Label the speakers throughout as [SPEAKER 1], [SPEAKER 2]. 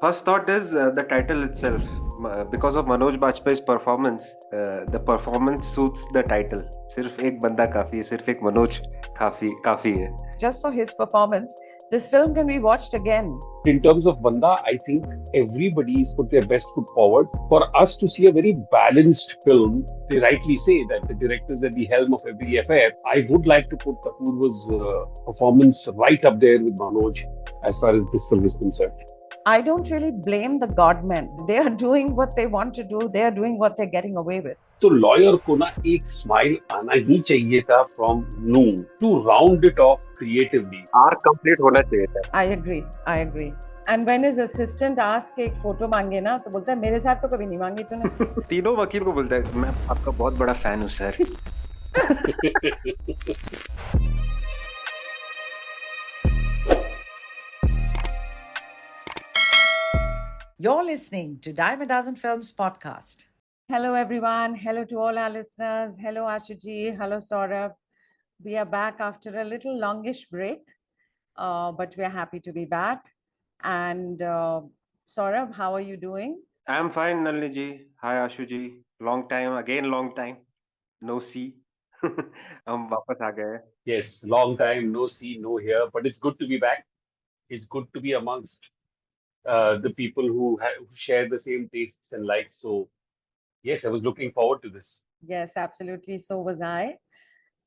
[SPEAKER 1] First thought is the title itself. Because of Manoj Bajpayee's performance, the performance suits the title. सिर्फ एक बंदा काफी है, सिर्फ एक मनोज काफी है.
[SPEAKER 2] Just for his performance, this film can be watched again.
[SPEAKER 3] In terms of Banda, I think everybody's put their best foot forward. For us to see a very balanced film, they rightly say that the director is at the helm of every affair. I would like to put Apurva's performance right up there with Manoj as far as this film is concerned.
[SPEAKER 2] I don't really blame the godmen. They are doing what they want to do. They are doing what they're getting away with.
[SPEAKER 3] तो lawyer को ना एक smile आना ही चाहिए था from new to round it off creatively.
[SPEAKER 1] Arc complete होना चाहिए था.
[SPEAKER 2] I agree. And when his assistant ask एक फोटो मांगे ना तो बोलता है मेरे साथ तो कभी नहीं मांगी तूने.
[SPEAKER 1] तीनों वकील को बोलता है मैं आपका बहुत बड़ा फैन हूँ sir.
[SPEAKER 4] You're listening to Dime a Dozen Films podcast.
[SPEAKER 2] Hello everyone. Hello to all our listeners. Hello Ashuji. Hello Saurabh. We are back after a little longish break, but we are happy to be back. And Saurabh, how are you doing?
[SPEAKER 1] I'm fine, Nalini ji. Hi, Ashu ji. Long time. No see. हम वापस आ गए.
[SPEAKER 3] Yes, long time no see, no hear, but it's good to be back. It's good to be amongst the people who share the same tastes and likes. So, yes, I was looking forward to this.
[SPEAKER 2] Yes, absolutely. So was I.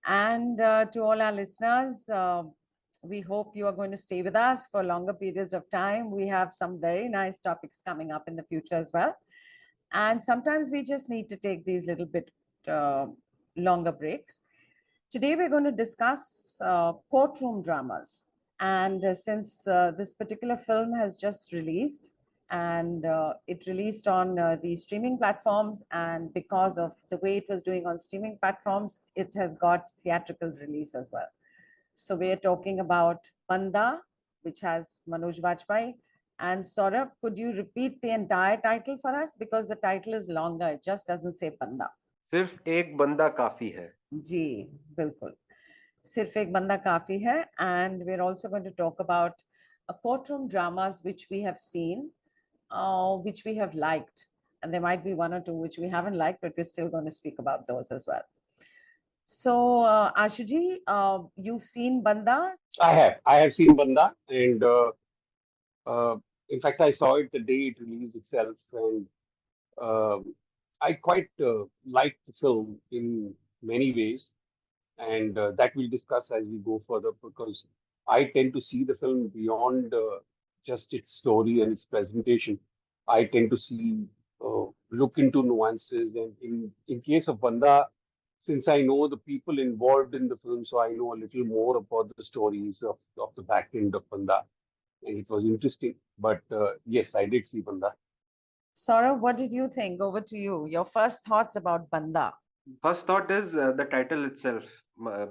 [SPEAKER 2] And to all our listeners, we hope you are going to stay with us for longer periods of time. We have some very nice topics coming up in the future as well. And sometimes we just need to take these little bit longer breaks. Today, we're going to discuss courtroom dramas. And since this particular film has just released, and it released on the streaming platforms, and because of the way it was doing on streaming platforms, it has got theatrical release as well. So we're talking about Bandaa, which has Manoj Bajpayee. And Saurabh, could you repeat the entire title for us? Because the title is longer, it just doesn't say Bandaa.
[SPEAKER 1] सिर्फ एक बंदा काफी है.
[SPEAKER 2] जी बिल्कुल, सिर्फ एक बंदा काफी है. And we're also going to talk about courtroom dramas which we have seen, which we have liked, and there might be one or two which we haven't liked, but we're still going to speak about those as well. So, Ashuji, you've seen Bandaa?
[SPEAKER 3] I have seen Banda, and in fact, I saw it the day it released itself, and I quite liked the film in many ways, and that we'll discuss as we go further because I tend to see the film beyond just its story and its presentation. I tend to see look into nuances, and in case of Banda, since I know the people involved in the film, so I know a little more about the stories of the back end of Banda, and it was interesting. But yes, I did see Banda.
[SPEAKER 2] Saurabh, what did you think? Over to you. Your first thoughts about Bandaa.
[SPEAKER 1] First thought is the title itself.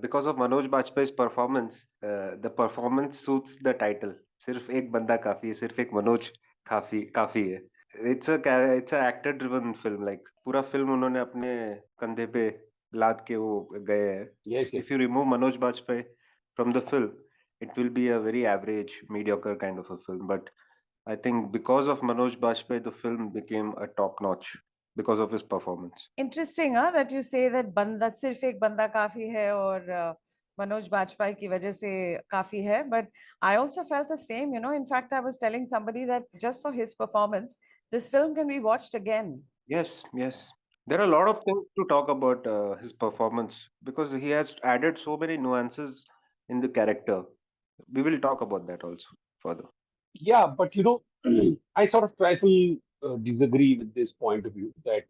[SPEAKER 1] Because of Manoj Bajpayee's performance, the performance suits the title. सिर्फ एक बंदा काफी है, सिर्फ एक मनोज काफी है. It's a actor driven film. Like पूरा film उन्होंने अपने कंधे पे लाद के वो गए हैं.
[SPEAKER 3] Yes, yes.
[SPEAKER 1] If you remove Manoj Bajpayee from the film, it will be a very average, mediocre kind of a film. But I think because of Manoj Bajpayee, the film became a top notch because of his performance.
[SPEAKER 2] Interesting, huh, that you say that बंदा सिर्फ एक बंदा काफी है और मनोज बाजपेयी की वजह से काफी है. But I also felt the same. In fact, I was telling somebody that just for his performance, this film can be watched again.
[SPEAKER 1] Yes. There are a lot of things to talk about his performance because he has added so many nuances in the character. We will talk about that also further.
[SPEAKER 3] Yeah, but I sort of trifle disagree with this point of view that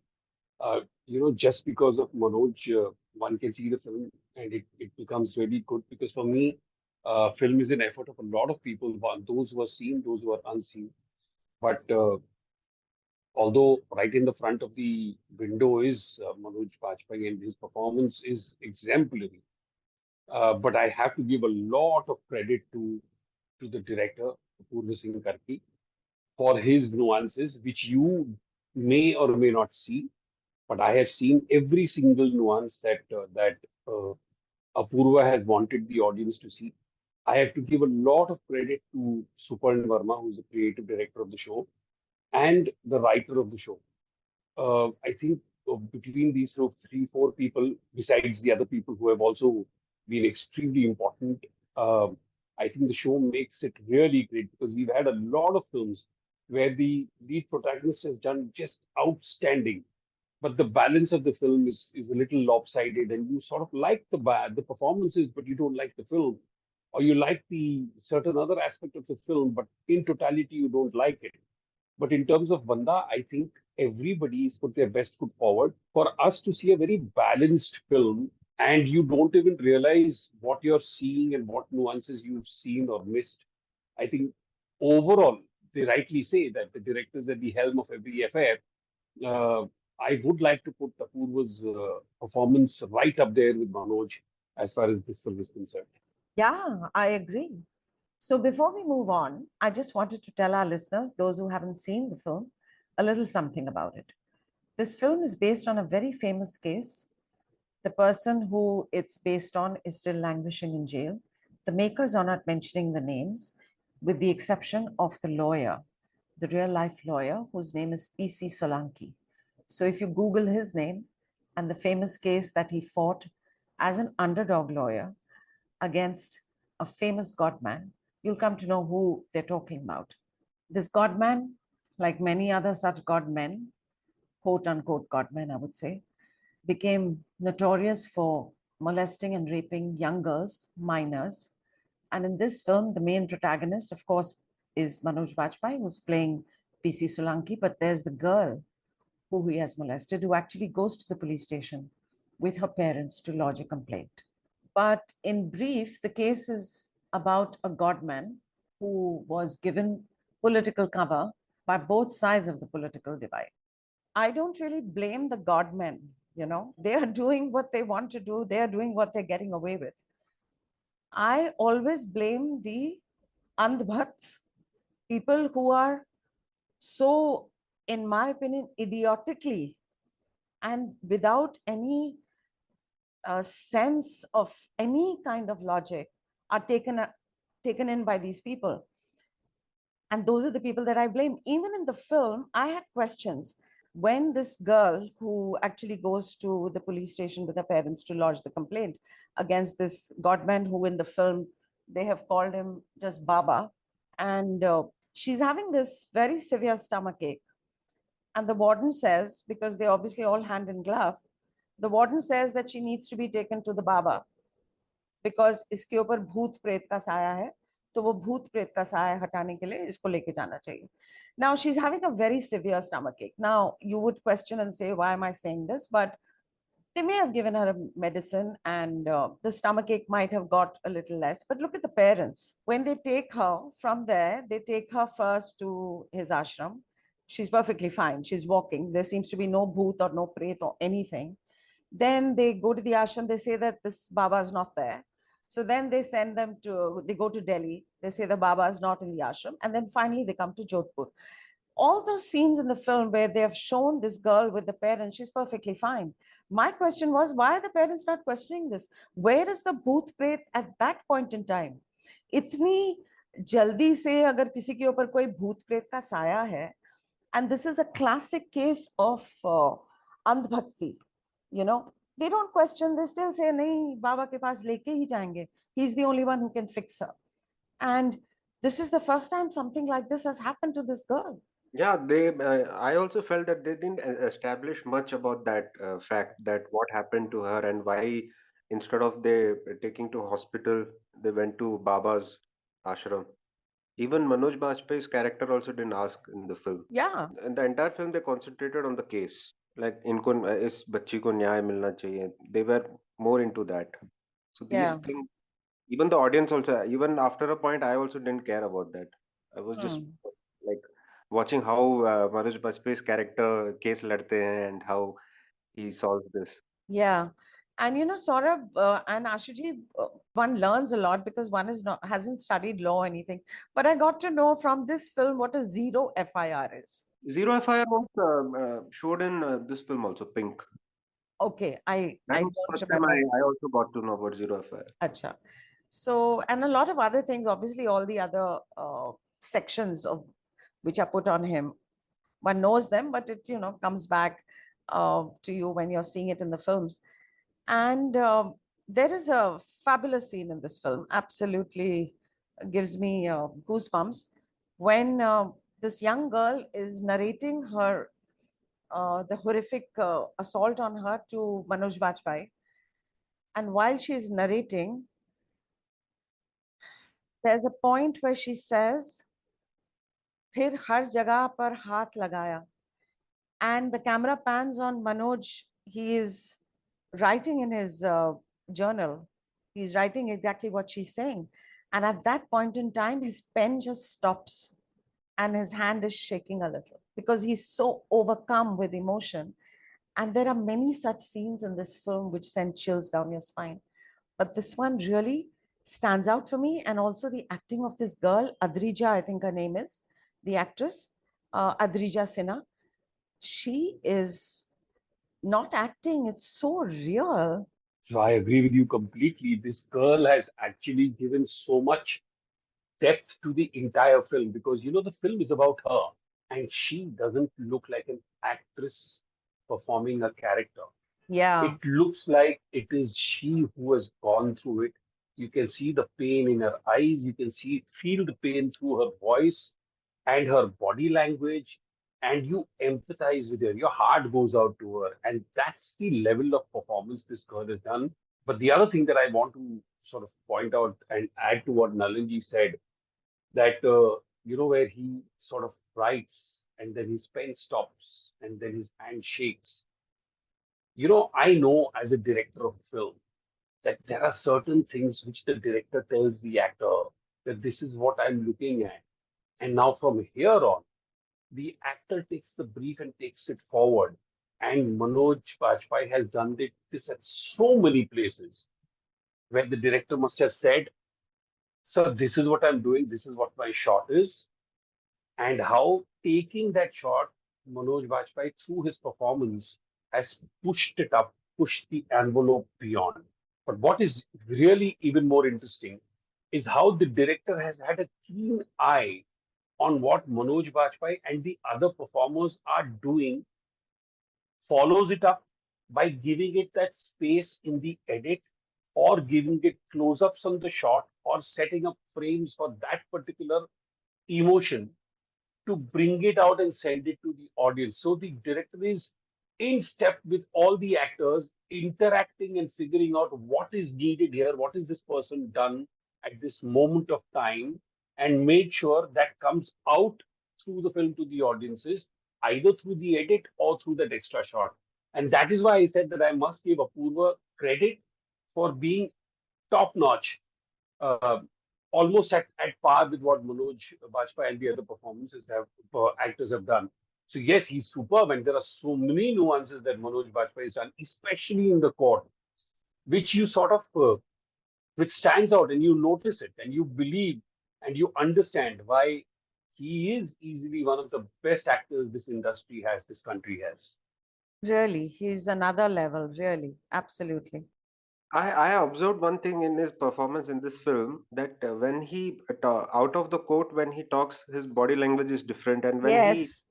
[SPEAKER 3] just because of Manoj, one can see the film and it becomes really good. Because for me, film is an effort of a lot of people, those who are seen, those who are unseen. But although right in the front of the window is Manoj Bajpayee and his performance is exemplary, but I have to give a lot of credit to the director, Purva Singh Karki, for his nuances, which you may or may not see. But I have seen every single nuance that Apurva has wanted the audience to see. I have to give a lot of credit to Suparn Verma, who's the creative director of the show, and the writer of the show. I think between these sort of three, four people, besides the other people who have also been extremely important, um, I think the show makes it really great because we've had a lot of films where the lead protagonist has done just outstanding, but the balance of the film is a little lopsided, and you sort of like the performances, but you don't like the film, or you like the certain other aspect of the film, but in totality you don't like it. But in terms of Banda, I think everybody's put their best foot forward for us to see a very balanced film, and you don't even realize what you're seeing and what nuances you've seen or missed. I think overall, they rightly say that the director is at the helm of every affair. uh, I would like to put Apurva's performance right up there with Manoj as far as this film is concerned.
[SPEAKER 2] Yeah, I agree. So before we move on, I just wanted to tell our listeners, those who haven't seen the film, a little something about it. This film is based on a very famous case. The person who it's based on is still languishing in jail. The makers are not mentioning the names, with the exception of the lawyer, the real life lawyer, whose name is PC Solanki. So if you Google his name and the famous case that he fought as an underdog lawyer against a famous godman, you'll come to know who they're talking about. This godman, like many other such godmen, quote unquote godmen, I would say, became notorious for molesting and raping young girls, minors. And in this film, the main protagonist, of course, is Manoj Bajpayee, who's playing PC Solanki, but there's the girl who he has molested who actually goes to the police station with her parents to lodge a complaint. But in brief, the case is about a godman who was given political cover by both sides of the political divide. I don't really blame the godmen. They are doing what they want to do, they are doing what they're getting away with. I always blame the andhbhakts, people who are so, in my opinion, idiotically and without any sense of any kind of logic are taken in by these people. And those are the people that I blame. Even in the film, I had questions when this girl who actually goes to the police station with her parents to lodge the complaint against this godman, who in the film they have called him just Baba, and she's having this very severe stomach ache. And the warden says, because they obviously all hand in glove, the warden says that she needs to be taken to the Baba because इसके ऊपर भूत प्रेत का साया है, तो वो भूत प्रेत का साया हटाने के लिए इसको लेके जाना चाहिए. Now she's having a very severe stomach ache. Now you would question and say, why am I saying this? But they may have given her a medicine and the stomach ache might have got a little less. But look at the parents. When they take her from there, they take her first to his ashram. She's perfectly fine. She's walking. There seems to be no bhoot or no pret or anything. Then they go to the ashram. They say that this Baba is not there. So then they send them they go to Delhi. They say the Baba is not in the ashram. And then finally they come to Jodhpur. All those scenes in the film where they have shown this girl with the parents, she's perfectly fine. My question was, why are the parents not questioning this? Where is the booth pret at that point in time? इतनी जल्दी से अगर किसी के ऊपर कोई भूत प्रेत का साया है, and this is a classic case of andhbhakti, they don't question, they still say nahi baba ke paas leke hi jayenge, he's the only one who can fix her. And this is the first time something like this has happened to this girl.
[SPEAKER 1] Yeah, I also felt that they didn't establish much about that fact, that what happened to her and why, instead of they taking to hospital, they went to Baba's ashram. Even Manoj Bajpayee's character also didn't ask in the film.
[SPEAKER 2] Yeah.
[SPEAKER 1] In the entire film, they concentrated on the case. Like, इनको इस बच्ची को न्याय मिलना चाहिए. They were more into that. So these
[SPEAKER 2] Yeah.
[SPEAKER 1] things, even the audience also, even after a point, I also didn't care about that. I was just like watching how Manoj Bajpayee's character case लड़ते हैं and how he solves this.
[SPEAKER 2] Yeah. And Saurabh and Ashuji, one learns a lot because one hasn't studied law or anything. But I got to know from this film what a zero FIR is.
[SPEAKER 1] Zero FIR was showed in this film also, Pink.
[SPEAKER 2] Okay, I
[SPEAKER 1] That was the
[SPEAKER 2] don't
[SPEAKER 1] first time
[SPEAKER 2] remember.
[SPEAKER 1] I also got to know about Zero FIR.
[SPEAKER 2] Acha. So, and a lot of other things, obviously all the other sections of which are put on him one knows them, but it comes back to you when you're seeing it in the films. And there is a fabulous scene in this film, absolutely gives me goosebumps, when this young girl is narrating her the horrific assault on her to Manoj Bajpayee. And while she's narrating, there's a point where she says, फिर हर जगह पर हाथ लगाया. And the camera pans on Manoj. He is writing in his journal. He's writing exactly what she's saying. And at that point in time, his pen just stops and his hand is shaking a little because he's so overcome with emotion. And there are many such scenes in this film which send chills down your spine. But this one really stands out for me. And also the acting of this girl, Adrija, I think her name is, the actress, Adrija Sinha. She is not acting, it's so real.
[SPEAKER 3] So I agree with you completely. This girl has actually given so much depth to the entire film because the film is about her and she doesn't look like an actress performing a character.
[SPEAKER 2] Yeah,
[SPEAKER 3] It looks like it is she who has gone through it. You can see the pain in her eyes, you can feel the pain through her voice and her body language, and you empathize with her. Your heart goes out to her, and that's the level of performance this girl has done. But the other thing that I want to sort of point out and add to what Nalanji said, that where he sort of writes and then his pen stops and then his hand shakes. I know as a director of film that there are certain things which the director tells the actor that this is what I'm looking at. And now from here on, the actor takes the brief and takes it forward. And Manoj Bajpayee has done this at so many places where the director must have said, "Sir, this is what I'm doing, this is what my shot is." And how taking that shot, Manoj Bajpayee, through his performance, has pushed it up, pushed the envelope beyond. But what is really even more interesting is how the director has had a keen eye on what Manoj Bajpayee and the other performers are doing, follows it up by giving it that space in the edit or giving it close ups on the shot or setting up frames for that particular emotion to bring it out and send it to the audience. So the director is in step with all the actors, interacting and figuring out what is needed here, what is this person done at this moment of time, and made sure that comes out through the film to the audiences, either through the edit or through that extra shot. And that is why I said that I must give Apurva credit for being top notch, uh, almost at par with what Manoj Bajpayee and the other actors have done. So yes, he's superb, and there are so many nuances that Manoj Bajpayee has done, especially in the court, which you sort of which stands out, and you notice it, and you believe, and you understand why he is easily one of the best actors this industry has, this country has.
[SPEAKER 2] really, he's another level, really, absolutely.
[SPEAKER 1] I observed one thing in his performance in this film, that when he out of the court, when he talks, his body language is different, and when he
[SPEAKER 2] Yes,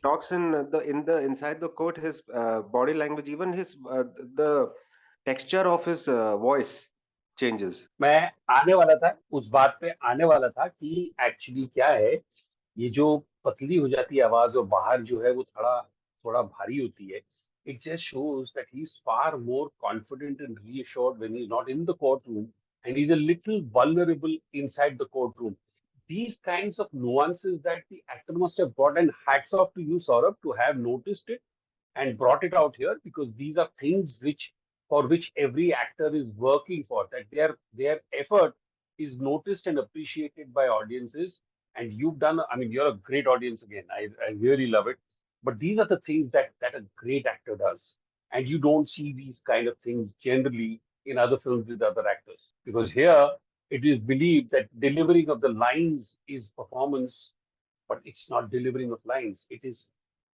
[SPEAKER 1] talks in the inside the court, his body language, even his the texture of his voice changes.
[SPEAKER 3] मैं आने वाला था उस बात पे, आने वाला था कि एक्चुअली क्या है, ये जो पतली हो जाती है आवाज और बाहर जो है वो थोड़ा थोड़ा भारी होती है. It just shows that he's far more confident and reassured when he's not in the courtroom, and he's a little vulnerable inside the courtroom. These kinds of nuances that the actor must have got, and hats off to you, Saurabh, to have noticed it and brought it out here, because these are things which for which every actor is working for, that their effort is noticed and appreciated by audiences. And you've done, I mean, you're a great audience again. I really love it. But these are the things that a great actor does. And you don't see these kind of things generally in other films with other actors. Because here it is believed that delivering of the lines is performance, but it's not delivering of lines. It is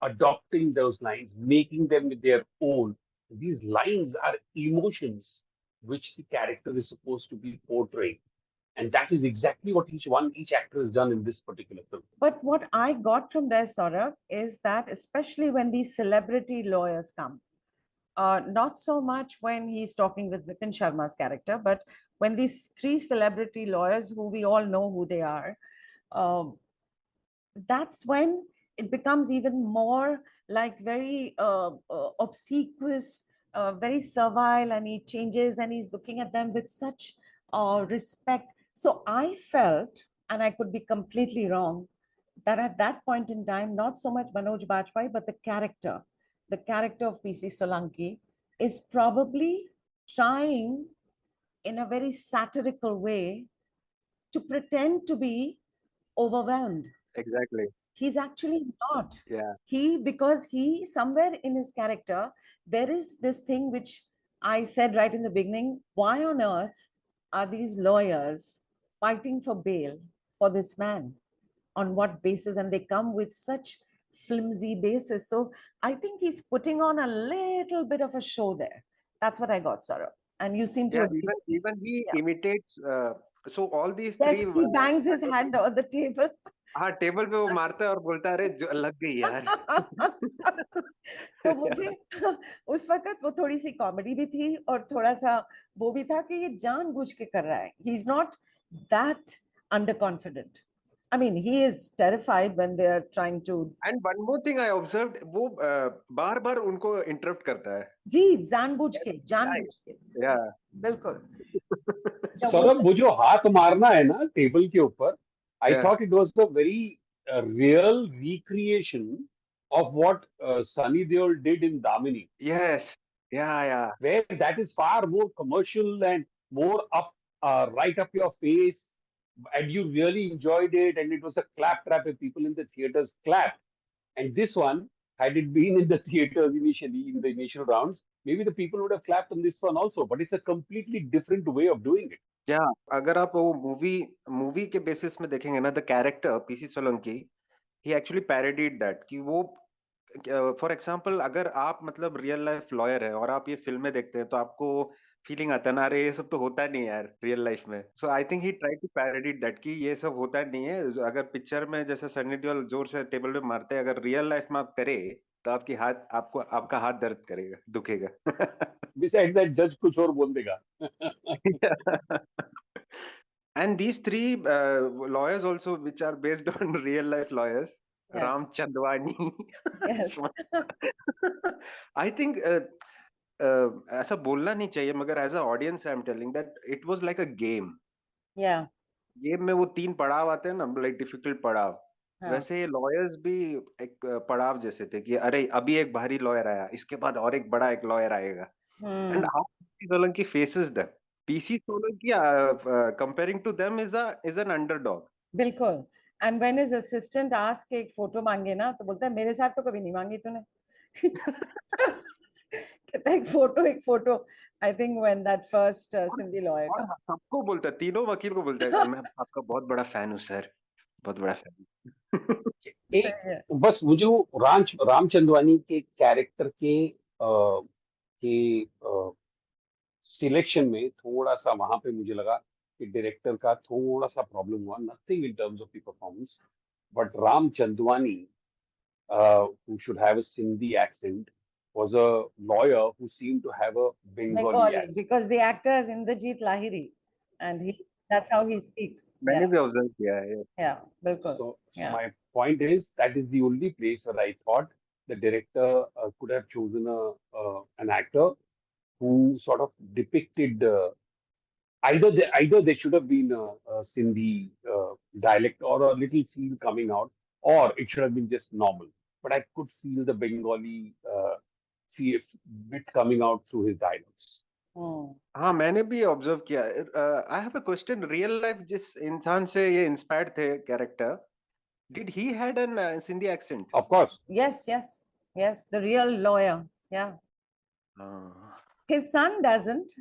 [SPEAKER 3] adopting those lines, making them their own. These lines are emotions which the character is supposed to be portraying. And that is exactly what each actor has done in this particular film.
[SPEAKER 2] But what I got from there, Saurabh, is that especially when these celebrity lawyers come, not so much when he's talking with Vipin Sharma's character, but when these three celebrity lawyers, who we all know who they are, um, that's when it becomes even more like very obsequious, very servile, and he changes and he's looking at them with such respect. So I felt, and I could be completely wrong, that at that point in time, not so much Manoj Bajpayee, but the character of PC Solanki is probably trying in a very satirical way to pretend to be overwhelmed.
[SPEAKER 1] Exactly.
[SPEAKER 2] He's actually not.
[SPEAKER 1] Yeah.
[SPEAKER 2] Because he, somewhere in his character, there is this thing which I said right in the beginning: why on earth are these lawyers fighting for bail for this man? On what basis? And they come with such flimsy basis. So I think he's putting on a little bit of a show there. That's what I got, Sarah. And you seem to
[SPEAKER 1] Yeah,
[SPEAKER 2] agree.
[SPEAKER 1] even he
[SPEAKER 2] Yeah.
[SPEAKER 1] imitates. So all these three.
[SPEAKER 2] Yes, he bangs his hand on the table.
[SPEAKER 1] हाँ, table पे वो मारता है और बोलता है, अरे लग गई यार.
[SPEAKER 2] तो मुझे उस वक्त वो थोड़ी सी कॉमेडी भी थी और थोड़ा सा वो भी था कि ये जानबूझ के कर रहा है. He is not that under confident. I mean, he is terrified when they are trying to.
[SPEAKER 1] And one more thing I observed, वो बार बार उनको interrupt करता है.
[SPEAKER 2] जी, जानबूझ के.
[SPEAKER 1] Yeah.
[SPEAKER 2] बिल्कुल.
[SPEAKER 3] सौरभ, वो जो हाथ मारना है ना टेबल के ऊपर, I
[SPEAKER 1] Yeah.
[SPEAKER 3] thought it was a very real recreation of what Sunny Deol did in Damini.
[SPEAKER 1] Yes. Yeah.
[SPEAKER 3] Where that is far more commercial and more up, right up your face, and you really enjoyed it, and it was a clap trap, and people in the theaters clapped. And this one, had it been in the theaters initially, in the initial rounds, maybe the people would have clapped on this one also, but it's a completely different way of doing it.
[SPEAKER 1] Yeah. अगर आप वो movie के basis में देखेंगे ना, the character PC Solanki, he actually parodied that कि वो for example अगर आप मतलब रियल लाइफ लॉयर है और आप ये फिल्में देखते हैं तो आपको फीलिंग आता है ना, अरे ये सब तो होता नहीं है यार रियल लाइफ में. So I think he try to parody that कि ये सब होता नहीं है. अगर पिक्चर में जैसे सनी देओल जोर से टेबल पे मारते हैं, अगर रियल लाइफ में आप करे तो आपका हाथ दर्द करेगा, दुखेगा.
[SPEAKER 3] Besides that, judge कुछ और बोल देगा.
[SPEAKER 1] And these three lawyers also, which are based on real life lawyers,
[SPEAKER 2] Yeah.
[SPEAKER 1] Ram Chandwani.
[SPEAKER 2] Yes.
[SPEAKER 1] I think ऐसा बोलना नहीं चाहिए, मगर as a audience I'm telling that it was like a game.
[SPEAKER 2] Yeah.
[SPEAKER 1] Game में वो 3 पड़ाव आते हैं ना, like difficult पड़ाव.
[SPEAKER 2] हाँ.
[SPEAKER 1] वैसे ये lawyers भी एक पड़ाव जैसे थे कि अरे अभी एक भारी lawyer आया, इसके बाद और एक बड़ा एक lawyer आएगा. And how PC Solanki faces them. PC Solanki, comparing to them, is an underdog.
[SPEAKER 2] बिल्कुल. And when his assistant asked कि एक फोटो मांगे ना, तो बोलता है मेरे साथ तो कभी नहीं मांगी तूने. कहता है एक photo. I think when that first Sindhi lawyer.
[SPEAKER 1] और सबको बोलता है, तीनों वकील को बोलता है, मैं आपका बहुत बड़ा फैन हूँ सर, बहुत बड़ा फैन.
[SPEAKER 3] एक बस मुझे राम चंदवानी के कैरेक्टर के सिलेक्शन में थोड़ा सा वहां पे मुझे लगा कि डायरेक्टर का थोड़ा सा प्रॉब्लम हुआ. Nothing in terms of the performance, but Ram Chandwani, who should have a Sindhi accent, was a lawyer who seemed to have a Bengali accent.
[SPEAKER 2] Because the actor is Indrajit Lahiri, and that's how he speaks.
[SPEAKER 1] मैंने भी observe किया है.
[SPEAKER 2] Yeah, बिल्कुल.
[SPEAKER 3] So my point is that is the only place where I thought the director could have chosen an actor who sort of depicted either they should have been a Sindhi dialect or a little feel coming out, or it should have been just normal. But I could feel the Bengali bit coming out through his dialogues.
[SPEAKER 1] हाँ, मैंने भी observe किया. I have a question. Real life जिस इंसान से ये inspired थे character, did he had an Sindhi accent?
[SPEAKER 3] Of course.
[SPEAKER 2] Yes, the real lawyer. Yeah. His son doesn't.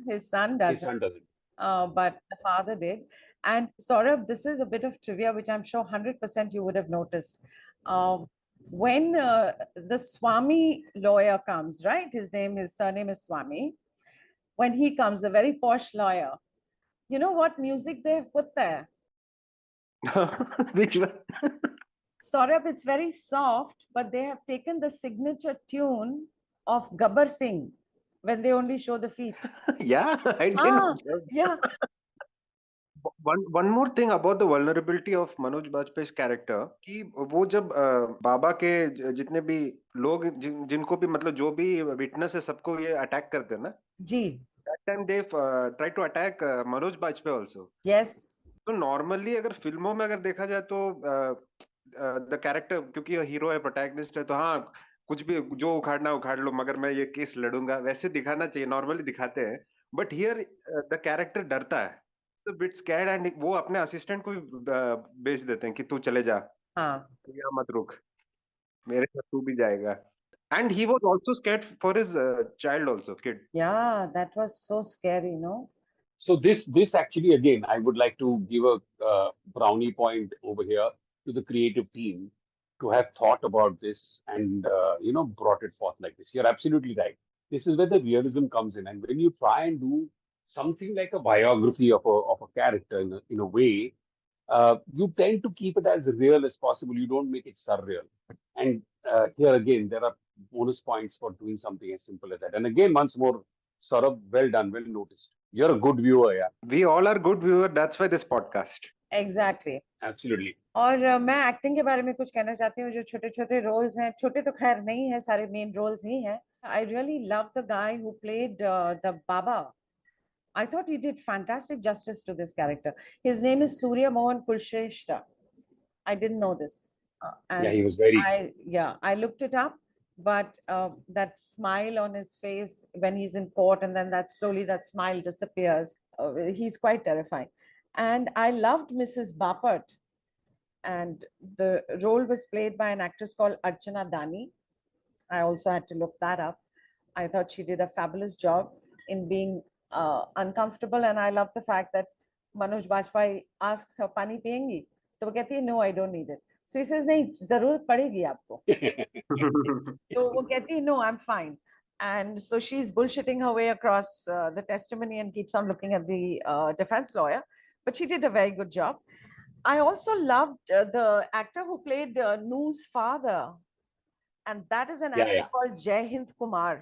[SPEAKER 2] But the father did. And Saurabh, this is a bit of trivia, which I'm sure 100% you would have noticed. When the Swami lawyer comes, right? His surname is Swami. When he comes, the very posh lawyer, You know what music they've put there?
[SPEAKER 1] Which one?
[SPEAKER 2] Saurabh, it's very soft, but they have taken the signature tune of Gabbar Singh when they only show the feet.
[SPEAKER 1] Yeah, I didn't
[SPEAKER 2] Ah,
[SPEAKER 1] observe.
[SPEAKER 2] yeah.
[SPEAKER 1] One more thing about the vulnerability of Manoj Bajpayee's character कि वो जब बाबा के जितने भी लोग जिनको भी मतलब जो भी विटनेस है सबको ये अटैक करते हैं ना,
[SPEAKER 2] जी.
[SPEAKER 1] that time they try to attack Manoj Bajpayee also.
[SPEAKER 2] Yes.
[SPEAKER 1] तो नॉर्मली अगर फिल्मों में अगर देखा जाए तो द कैरेक्टर क्योंकि हीरो है प्रोटैगनिस्ट है तो हाँ कुछ भी जो उखाड़ना उखाड़ लो मगर मैं ये केस लड़ूंगा वैसे दिखाना चाहिए नॉर्मली दिखाते हैं बट हियर द कैरेक्टर डरता है बिट स्कैर्ड एंड वो अपने असिस्टेंट को भी भेज देते हैं कि तू चले जा
[SPEAKER 2] हाँ.
[SPEAKER 1] तू यहाँ मत रुक मेरे साथ तू भी जाएगा and he was also scared for his child also kid
[SPEAKER 2] Yeah, that was so scary, no?
[SPEAKER 3] So this actually again, I would like to give a brownie point over here to the creative team to have thought about this and brought it forth like this. You're absolutely right. This is where the realism comes in, and when you try and do something like a biography of a character in a way, you tend to keep it as real as possible. You don't make it surreal. And here again, there are bonus points for doing something as simple as that. And again, once more, Saurabh, well done, well noticed. You're a good viewer, yeah.
[SPEAKER 1] we all are good viewer that's why this podcast
[SPEAKER 2] Exactly.
[SPEAKER 3] Absolutely.
[SPEAKER 2] और मैं acting के बारे में कुछ कहना चाहती हूँ जो छोटे छोटे रोल्स हैं छोटे तो खैर नहीं है सारे मेन रोल्स ही हैं I really love the guy who played the Baba I thought he did fantastic justice to this character. His name is Surya Mohan Kulshrestha. I didn't know this.
[SPEAKER 3] Yeah, he was very.
[SPEAKER 2] I looked it up, but that smile on his face when he's in court and then that smile disappears. He's quite terrifying. And I loved Mrs. Bapat. And the role was played by an actress called Archana Dani. I also had to look that up. I thought she did a fabulous job in being uncomfortable, and I love the fact that Manoj Bajpayee asks her, "Pani piyengi?" तो वो कहती है, "No, I don't need it." So he says, "नहीं, जरूरत पड़ेगी आपको." तो वो कहती है, "No, I'm fine." And so she's bullshitting her way across the testimony and keeps on looking at the defense lawyer, but she did a very good job. I also loved the actor who played Noo's father, and that is an actor called Jai Hind Kumar.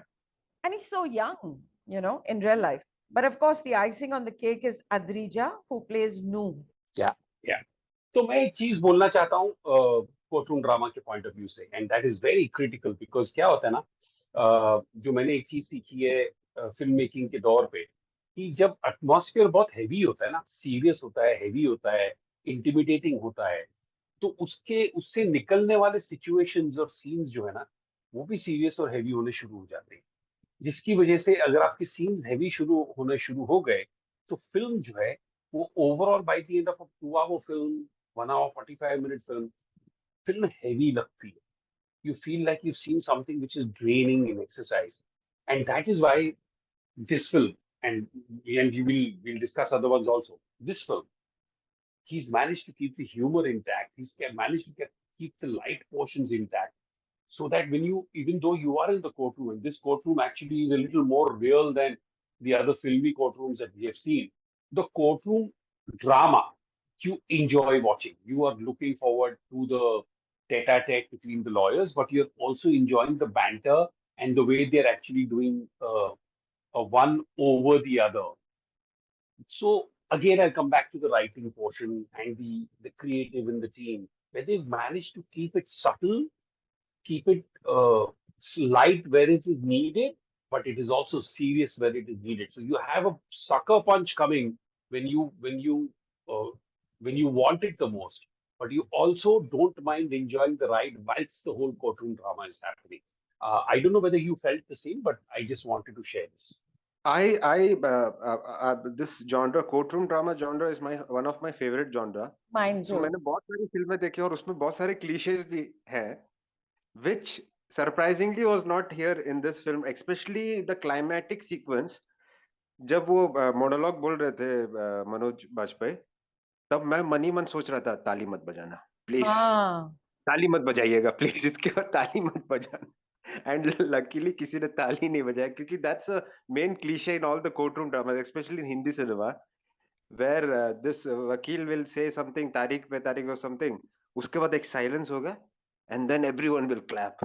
[SPEAKER 2] And he's so young, in real life. But of course, the icing on the cake is Adrija, who plays Noo.
[SPEAKER 3] Yeah. तो मैं एक चीज बोलना चाहता हूँ courtroom drama के point of view से, and that is very critical because क्या होता है ना, जो मैंने एक चीज सीखी है फिल्म मेकिंग के दौर पे, कि जब एटमॉस्फेयर बहुत हैवी होता है ना, सीरियस होता है, हैवी होता है, इंटिमिडेटिंग होता है, तो उससे निकलने वाले सिचुएशंस और सीन्स जो है ना, वो भी सीरियस और हैवी होने शुरू हो जाते हैं, जिसकी वजह से अगर आपके सीन्स हैवी होने शुरू हो गए तो फिल्म जो है वो overall by the end of a 2 hour film, 1 hour 45 minute film heavy लगती है. You feel like you've seen something which is draining in exercise, and that is why this film, and we'll discuss other ones also. This film, he's managed to keep the humor intact. He's managed to keep the light portions intact, so that when even though you are in the courtroom, and this courtroom actually is a little more real than the other filmy courtrooms that we have seen, the courtroom drama you enjoy watching. You are looking forward to the tete-a-tete between the lawyers, but you're also enjoying the banter and the way they're actually doing a one over the other. So again, I'll come back to the writing portion and the creative in the team, where they've managed to keep it subtle, keep it light where it is needed, but it is also serious where it is needed. So you have a sucker punch coming when uh, you want it the most, but you also don't mind enjoying the ride whilst the whole courtroom drama is happening. I don't know whether you felt the same, but I just wanted to share this.
[SPEAKER 1] This genre, courtroom drama genre, is one of my favorite genre.
[SPEAKER 2] Mine too.
[SPEAKER 1] So मैंने बहुत सारी फिल्में देखी और उसमें बहुत सारे cliches भी हैं, which surprisingly was not here in this film, especially the climatic sequence. जब वो monologue बोल रहे थे मनोज बाजपेयी, तब मैं मन ही मन सोच रहा था ताली मत बजाना प्लीज, ताली मत बजाइएगा प्लीज, इसके बाद ताली मत बजाना. एंड लकीली किसी ने ताली नहीं बजाया क्योंकि that's a main cliché in all the court room drama, specially in Hindi cinema, where this वकील will say something तारीख पे तारीख or something, उसके बाद एक silence होगा and then everyone will clap.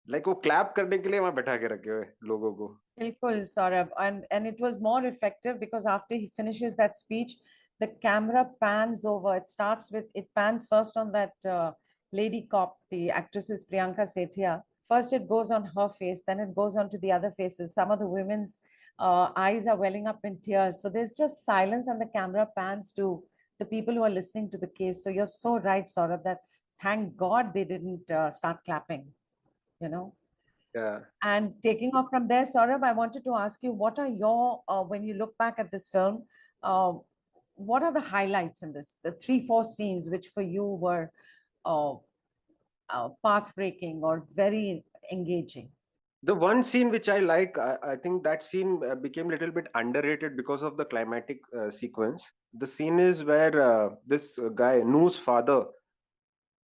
[SPEAKER 1] Like वो clap करने के लिए वहाँ बैठा के रखे हुए लोगों को.
[SPEAKER 2] Bilkul, Saurabh. And it was more effective because after he finishes that speech, the camera pans over. It pans first on that lady cop, the actress is Priyanka Sethia. First it goes on her face, then it goes on to the other faces. Some of the women's eyes are welling up in tears. So there's just silence and the camera pans to the people who are listening to the case. So you're so right, Saurabh, that thank God they didn't start clapping, you know.
[SPEAKER 1] Yeah.
[SPEAKER 2] And taking off from there, Saurabh, I wanted to ask you, what are your, when you look back at this film, what are the highlights in this? The 3, 4 scenes which for you were path-breaking or very engaging?
[SPEAKER 1] The one scene which I like, I think that scene became a little bit underrated because of the climatic sequence. The scene is where this guy, Noo's father,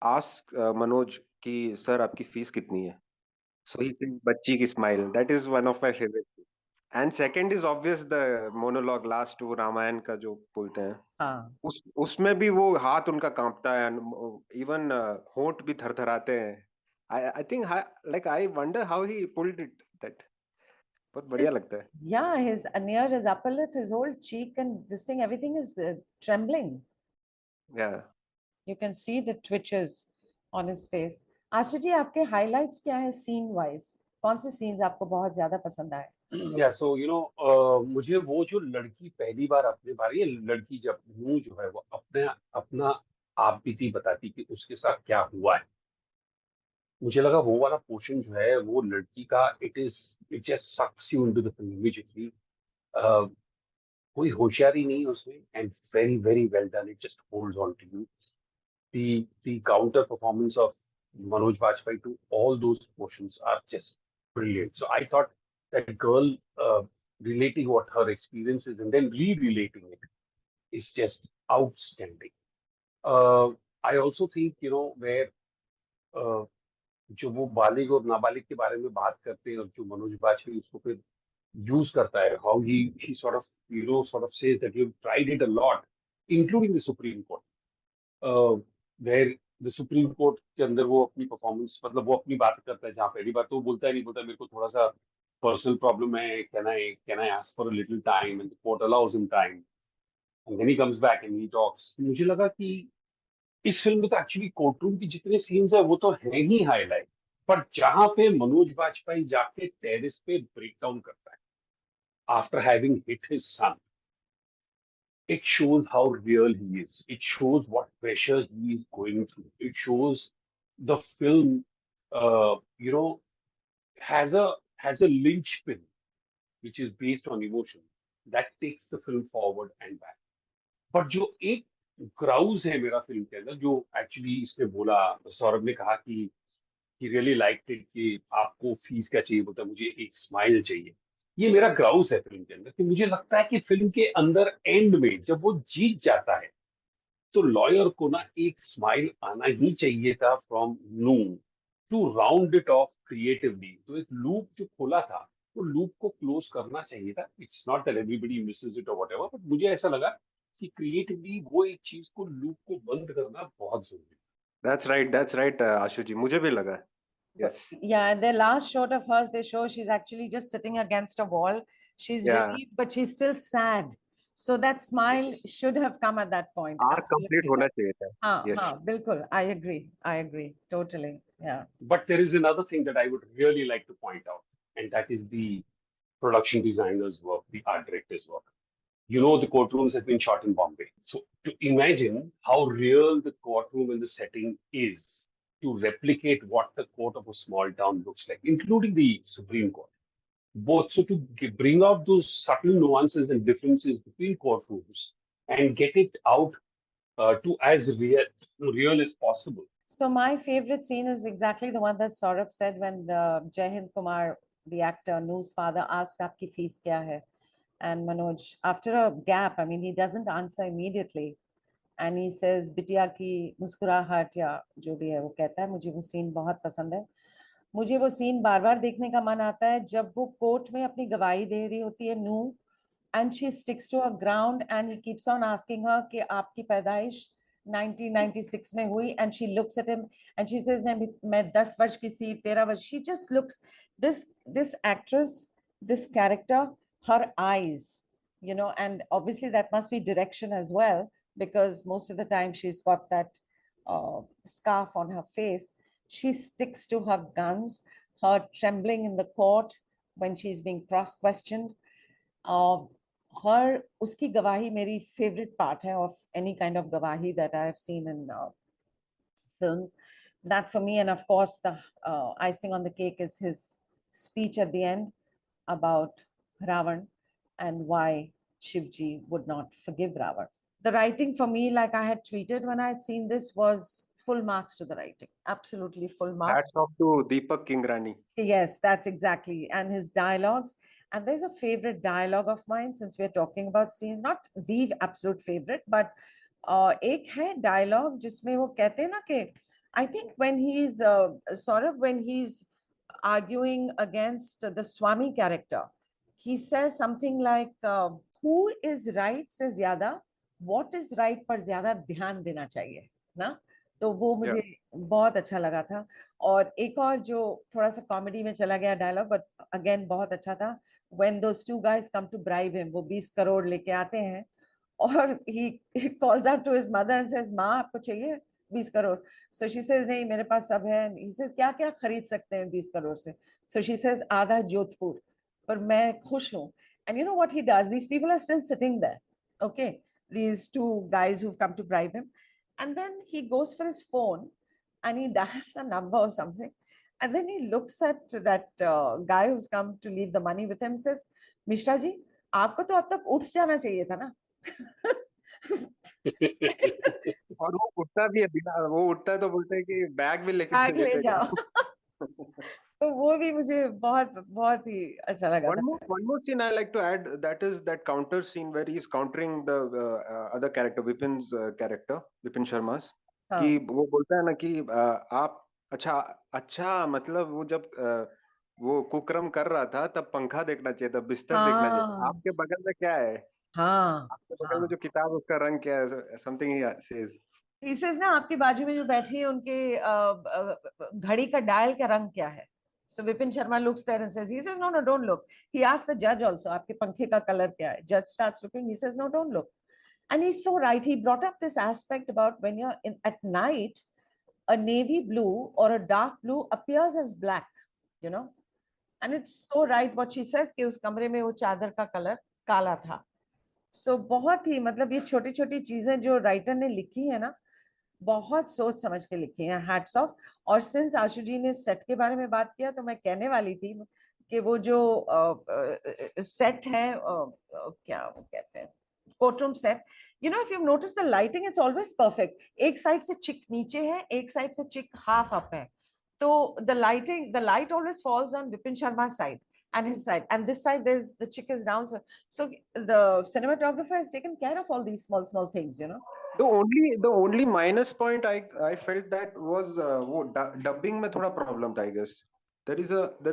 [SPEAKER 1] asks Manoj कि sir आपकी fees कितनी है? So he says बच्ची की smile. That is one of my favorite. And second is obvious the monologue last to Ramayan का जो बोलते हैं.
[SPEAKER 2] हाँ.
[SPEAKER 1] उसमें भी वो हाथ उनका कांपता है इवन होंठ भी थरथराते हैं. I think like I wonder how he pulled it that. बहुत बढ़िया लगता है.
[SPEAKER 2] Yeah, near his upper lip, his whole cheek and this thing, everything is trembling.
[SPEAKER 1] Yeah.
[SPEAKER 2] You can see the twitches on his face. आशु जी, आपके highlights क्या है scene wise? कौन से scenes आपको बहुत ज्यादा पसंद आए?
[SPEAKER 3] या सो मुझे वो जो लड़की पहली बार अपने बारे, ये लड़की जब नू जो है वो अपने अपना आप बीती बताती कि उसके साथ क्या हुआ है, मुझे लगा वो वाला पोर्शन जो है वो लड़की का it just sucks you into the film immediately. कोई होशियारी नहीं उसमें, and very very well done. It just holds on to you. The counter performance of Manoj Bajpayee to all those portions are just brilliant. So I thought that girl relating what her experience is and then re-relating it is just outstanding. I also think where जो वो बालिग और नाबालिग के बारे में बात करते हैं और जो मनोज बाजपेयी उसको फिर यूज करता है, how he sort of says that you've tried it a lot, including the Supreme Court. Where the Supreme Court के अंदर वो अपनी परफॉर्मेंस, मतलब वो अपनी बात करता है, जहाँ पहली बात तो वो बोलता है, नहीं बोलता मेरे को थोड़ा सा पर्सनल प्रॉब्लम है, can I ask for a little time, and the court allows him time, and then he comes back and he talks. मुझे लगा कि इस फिल्म में तो एक्चुअली कोर्टरूम की जितने सीन्स है वो तो है ही हाईलाइट, पर जहां पे मनोज बाजपेयी जाके टेरिस पे ब्रेक डाउन करता है after having hit his son, it shows how real he is. It shows what pressure he is going through. It shows the film, uh, you know, has a linchpin which is based on emotion that takes the film forward and back. But जो एक grouse है मेरा film के अंदर, जो actually इसने बोला, सौरभ ने कहा कि he really liked it कि आपको फीस क्या चाहिए, बोलता मुझे एक स्माइल चाहिए. ये मेरा ग्राउस है फिल्म के अंदर कि मुझे लगता है कि फिल्म के अंदर एंड में जब वो जीत जाता है तो लॉयर को ना एक स्माइल आना ही चाहिए था from new to round it off creatively. तो एक लूप जो खोला था वो लूप को क्लोज करना चाहिए था. It's not that everybody Mrs it और व्हाटएवर, बट मुझे ऐसा लगा कि क्रिएटिवली वो एक चीज को लूप को बंद करना बहुत जरूरी है.
[SPEAKER 1] That's right, आशु जी, मुझे भी लगा. Yes.
[SPEAKER 2] Yeah, and the last shot of hers, they show she's actually just sitting against a wall. She's
[SPEAKER 1] Yeah.
[SPEAKER 2] relieved, but she's still sad. So that smile should have come at that point.
[SPEAKER 1] Arc complete होना चाहिए था. Yes.
[SPEAKER 2] Bilkul. I agree. Totally. Yeah.
[SPEAKER 3] But there is another thing that I would really like to point out, and that is the production designer's work, the art director's work. The courtrooms have been shot in Bombay. So to imagine how real the courtroom and the setting is, to replicate what the court of a small town looks like, including the Supreme Court. Both, so to bring out those subtle nuances and differences between courtrooms and get it out to as real as possible.
[SPEAKER 2] So my favorite scene is exactly the one that Saurabh said when Jai Hind Kumar, the actor, Noo's father, asks, "Aapki fees kya hai?" And Manoj, after a gap, I mean, he doesn't answer immediately. And he says, "बिटिया की मुस्कुराहट," या जो भी है वो कहता है. मुझे वो सीन बहुत पसंद है. मुझे वो सीन बार बार देखने का मन आता है जब वो कोर्ट में अपनी गवाही दे रही होती है नू, and she sticks to her ground, and he keeps on asking her कि आपकी पैदाइश 1996 में हुई, and she looks at him and she says नहीं मैं 10 वर्ष की थी 13 वर्ष. She just looks, this actress, this character, her eyes, you know, and obviously that must be direction as well, because most of the time she's got that scarf on her face. She sticks to her guns, her trembling in the court when she's being cross-questioned. Her uski gawahi meri favorite part hai of any kind of gawahi that I have seen in films. That for me, and of course the icing on the cake is his speech at the end about Ravan and why Shivji would not forgive Ravan. The writing for me, like I had tweeted when I had seen this, was full marks to the writing. Absolutely full marks.
[SPEAKER 1] Hats off to Deepak Kingrani.
[SPEAKER 2] Yes, that's exactly. And his dialogues. And there's a favorite dialogue of mine, since we're talking about scenes, not the absolute favorite, but एक है dialogue जिसमें वो कहते हैं ना कि I think when he's when he's arguing against the Swami character, he says something like who is right से ज्यादा what is right पर ज्यादा ध्यान देना चाहिए ना. तो वो मुझे बहुत अच्छा लगा था. और एक और जो थोड़ा सा कॉमेडी में चला गया डायलॉग, बट अगेन बहुत अच्छा था, when those two guys come to bribe him, वो 20 करोड़ लेके आते हैं और he calls out to his mother and says माँ आपको चाहिए 20 करोड़. So she says नहीं मेरे पास सब है. He says क्या क्या खरीद सकते हैं 20 करोड़ से. So she says आधा जोधपुर, पर मैं खुश हूँ. And you know what he does? These people are still sitting there. Okay, these two guys who've come to bribe him. And then he goes for his phone and he dials a number or something. And then he looks at that guy who's come to leave the money with him, says, Mishra ji, आपको तो अब तक उठ जाना चाहिए था ना.
[SPEAKER 1] और वो उठता भी है बिना, वो उठता है तो बोलते हैं कि बैग भी
[SPEAKER 2] बैग ले
[SPEAKER 1] लेके
[SPEAKER 2] जाओ. तो वो भी मुझे बहुत बहुत ही अच्छा लगा था.
[SPEAKER 1] One more scene I like to add, that is that counter scene where he's countering the other character, Vipin's character, Vipin Sharma's. कि वो बोलता है ना कि आप अच्छा मतलब वो जब वो कुकर्म कर रहा था तब पंखा देखना चाहिए था, बिस्तर देखना चाहिए. आपके बगल में क्या है? आपके बगल में जो किताब उसका रंग क्या है? Something he says.
[SPEAKER 2] He says ना आपके बाजू में जो बैठी है उनके घड़ी का डायल का रंग क्या है? So Vipin Sharma looks there and says, he says, no, don't look. He asked the judge also, आपके पंखे का कलर क्या है? Judge starts looking, he says, no, don't look. And he's so right. He brought up this aspect about when you're at night, a navy blue or a dark blue appears as black, you know. And it's so right what she says कि उस कमरे में वो चादर का colour काला था. So बहुत ही मतलब ये छोटी छोटी चीजें जो राइटर ने लिखी है ना, बहुत सोच समझ के लिखी हैं. Hats off. और सिंस आशु जी ने सेट के बारे में बात किया तो मैं कहने वाली थी कि वो जो सेट है क्या वो कहते हैं courtroom set, you know, if you've noticed the lighting, it's always perfect. एक साइड से चिक नीचे है, एक साइड से चिक हाफ अप है. तो the light always falls on Vipin Sharma's side and his side, and this side the chick is down. So the cinematographer has taken care of all these small things, you know.
[SPEAKER 1] The only minus point I felt that was वो dubbing में थोड़ा problem था, I guess. There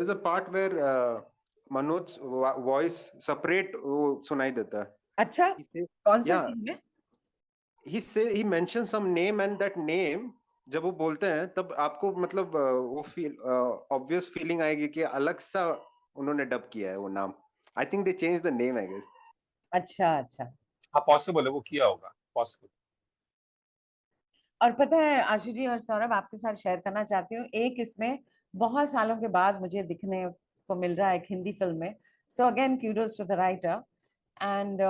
[SPEAKER 1] is a part where Manoj's voice separate वो सुनाई देता है.
[SPEAKER 2] अच्छा, कौन से सीन में?
[SPEAKER 1] He mentions some name, and that name जब वो बोलते हैं तब आपको मतलब वो obvious feeling आएगी कि अलग सा उन्होंने डब किया है वो नाम. I think they changed the name, I guess.
[SPEAKER 2] अच्छा.
[SPEAKER 3] हाँ possible है, वो किया होगा, possible.
[SPEAKER 2] और पता है आशु जी और सौरभ, आपके साथ शेयर करना चाहती हूँ, एक इसमें बहुत सालों के बाद मुझे दिखने को मिल रहा है एक हिंदी फिल्म में. So again kudos to the writer, and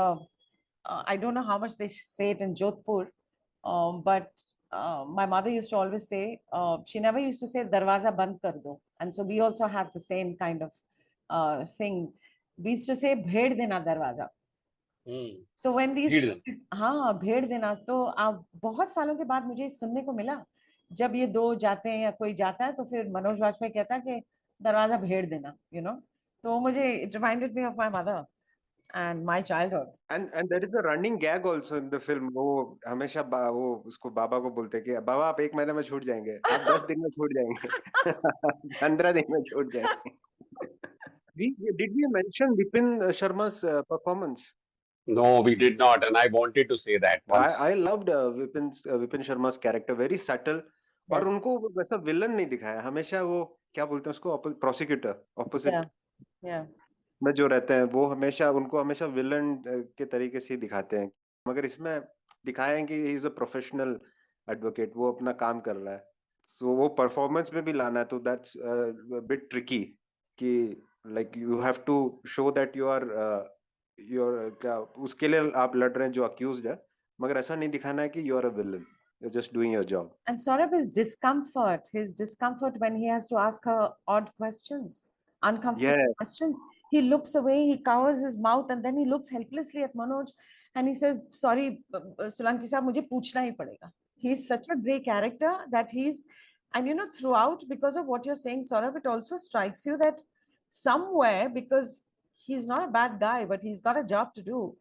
[SPEAKER 2] I don't know how much they say it in Jodhpur, but my mother used to always say, she never used to say darwaza band kar do, and so we also have the same kind of thing. We used to say bhed dena darwaza. So when these हाँ भेड़ देना, तो आप बहुत सालों के बाद मुझे सुनने को मिला जब ये दो जाते हैं या कोई जाता है तो फिर मनोज वाजपेयी कहता है कि दरवाजा भेड़ देना, you know. तो मुझे it reminded me of my mother and my childhood.
[SPEAKER 1] And there is a running gag also in the film. वो हमेशा वो उसको बाबा को बोलते हैं कि बाबा आप 1 महीने में छूट जाएंगे, आप 10 दिन में छूट जाएंगे, 15 दिन में छूट जाएंगे. Did we mention Vipin Sharma's performance?
[SPEAKER 3] No, we did not, and I wanted to say that once.
[SPEAKER 1] I loved Vipin Sharma's character, very subtle. और
[SPEAKER 2] Yes.
[SPEAKER 1] उनको वैसा विलन नहीं दिखाया, हमेशा वो क्या बोलते हैं उसको, प्रोसिक्यूटर, ऑपोजिट
[SPEAKER 2] Yeah. Yeah.
[SPEAKER 1] में जो रहते हैं, वो हमेशा उनको हमेशा विलन के तरीके से ही दिखाते हैं, मगर इसमें दिखाया है कि he is a professional advocate, वो अपना काम कर रहा है, सो वो परफॉर्मेंस में भी लाना है, तो दैट्स बिट ट्रिकी कि like you have to show that you are क्या उसके लिए आप लड़ रहे हैं जो अक्यूज्ड है, मगर ऐसा नहीं दिखाना है कि you are a villain, you are just doing your job.
[SPEAKER 2] And Saurabh, his discomfort when he has to ask her odd questions, uncomfortable
[SPEAKER 1] Yes.
[SPEAKER 2] questions. He looks away, he covers his mouth, and then he looks helplessly at Manoj and he says, sorry, Solanki sahab, mujhe पूछना ही पड़ेगा. He's such a great character that and you know, throughout, because of what you're saying, Saurabh, it also strikes you that somewhere, because he's not a bad guy, but he's got a job to do.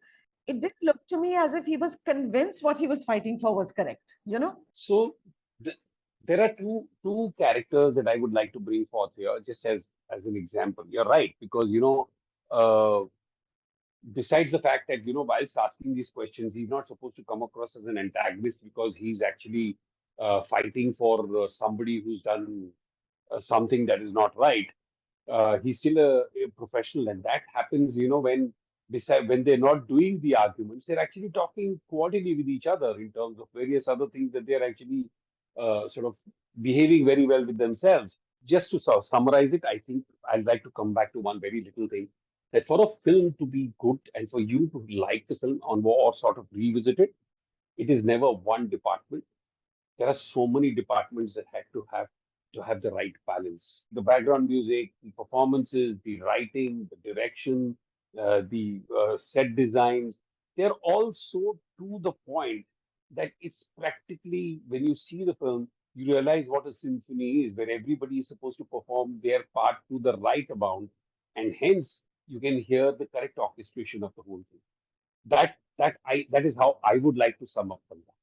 [SPEAKER 2] It did look to me as if he was convinced what he was fighting for was correct, you know?
[SPEAKER 3] So there are two characters that I would like to bring forth here, just as an example. You're right, because uh, besides the fact that whilst asking these questions, he's not supposed to come across as an antagonist because he's actually fighting for somebody who's done something that is not right. He's still a professional, and that happens, when they're not doing the arguments, they're actually talking quarterly with each other in terms of various other things that they're actually sort of behaving very well with themselves. Just to sort of summarize it, I think I'd like to come back to one very little thing, that for a film to be good and for you to like the film on or sort of revisit it, it is never one department. There are so many departments that had to have the right balance. The background music, the performances, the writing, the direction, the set designs, they're all so to the point that it's practically, when you see the film, you realize what a symphony is, where everybody is supposed to perform their part to the right amount, and hence you can hear the correct orchestration of the whole thing. That is how I would like to sum up Bandaa.